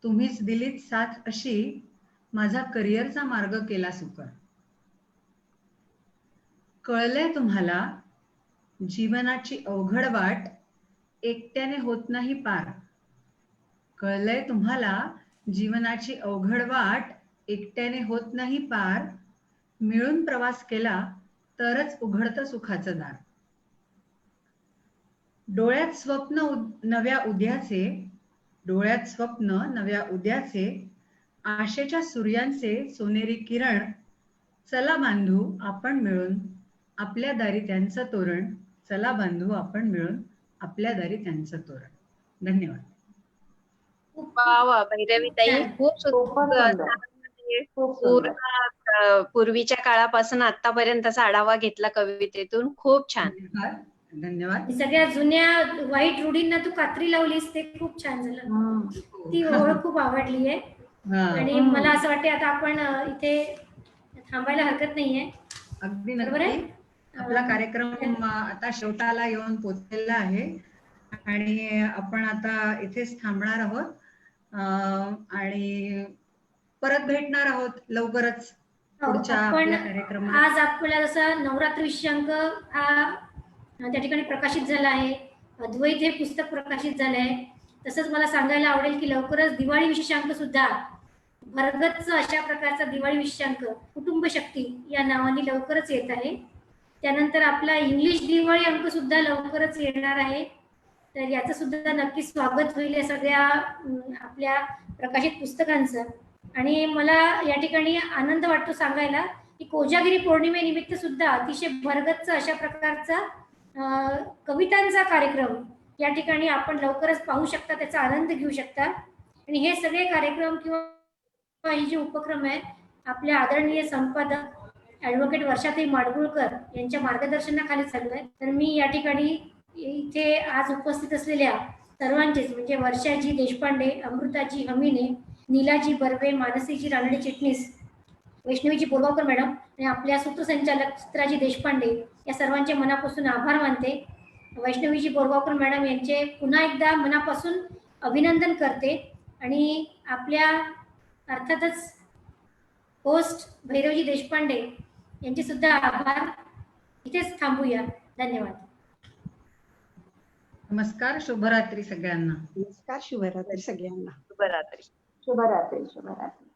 तुम्हीच दिलीत साथ अशी, माझा करिअरचा मार्ग केला सुकर. कळलंय तुम्हाला जीवनाची अवघड वाट, एकट्याने होत नाही पार. कळलंय तुम्हाला जीवनाची अवघड वाट, एकट्याने होत नाही पार. मिळून प्रवास केला तरच उघडतं सुखाचं दार. डोळ्यात स्वप्न नव्या उद्याचे, डोळ्यात स्वप्न नव्या उद्याचे. आशेच्या सूर्यांचे सोनेरी किरण. चला बांधू आपण मिळून आपल्या दारी त्यांचं तोरण. चला बांधू आपण मिळून आपल्या दारी त्यांचं तोरण. धन्यवाद. वा वा भैरवीताई, छान. खूप खूपच सुंदर. खूप सुंदर. पूर्वीच्या काळापासून आतापर्यंतचा आढावा घेतला कवितेतून. खूप छान. धन्यवाद. धन्यवाद. सगळ्या जुन्या वाईट रूढींना तू कात्री लावलीस, ते खूप छान झालं. ती ओळ खूप आवडली आहे. हा, आणि मला असं वाटते आता आपण इथे थांबायला हरकत नाहीये. अगदी बरोबर आहे? नक्की. आपला कार्यक्रम आता शेवटाला येऊन पोचलेला आहे आणि आपण आता इथेच थांबणार आहोत आणि परत भेटणार आहोत लवकरच पुढच्या आपण आपल्या कार्यक्रमात. आज आपल्याला जसं नवरात्र विषयांक हा त्या ठिकाणी प्रकाशित झाला आहे, अद्वैत हे पुस्तक प्रकाशित झालं आहे. तसंच मला सांगायला आवडेल की लवकरच दिवाळी विशेषांक सुद्धा भरगच्च अशा प्रकारचा दिवाळी विशेषांक कुटुंब शक्ती या नावाने लवकरच येत आहे. त्यानंतर आपला इंग्लिश दिवाळी अंक सुद्धा लवकरच येणार आहे. तर याचं सुद्धा नक्की स्वागत होईल या सगळ्या आपल्या प्रकाशित पुस्तकांचं. आणि मला या ठिकाणी आनंद वाटतो सांगायला की कोजागिरी पौर्णिमेनिमित्त सुद्धा अतिशय भरगच्च अशा प्रकारचा कवितांचा कार्यक्रम या ठिकाणी आपण लवकरच पाहू शकता, त्याचा आनंद घेऊ शकता. आणि हे सगळे कार्यक्रम किंवा हे जे उपक्रम आहेत आपल्या आदरणीय संपादक ॲडव्होकेट वर्षाताई माडगुळकर यांच्या मार्गदर्शनाखाली चालू आहे. तर मी या ठिकाणी इथे आज उपस्थित असलेल्या सर्वांचेच म्हणजे वर्षाजी देशपांडे, अमृताजी हमीने, नीलाजी बर्वे, मानसीजी रानडे चिटणीस, वैष्णवीजी बोरगावकर मॅडम आणि आपल्या सूत्रसंचालक चित्राजी देशपांडे या सर्वांचे मनापासून आभार मानते. वैष्णवीजी बोरगावकर मॅडम यांचे पुन्हा एकदा मनापासून अभिनंदन करते आणि आपल्या अर्थातच होस्ट भैरवजी देशपांडे यांचे सुद्धा आभार. इथेच थांबूया. धन्यवाद. नमस्कार. शुभरात्री सगळ्यांना. नमस्कार. शुभरात्री सगळ्यांना. शुभरात्री. शुभरात्री. शुभरात्री.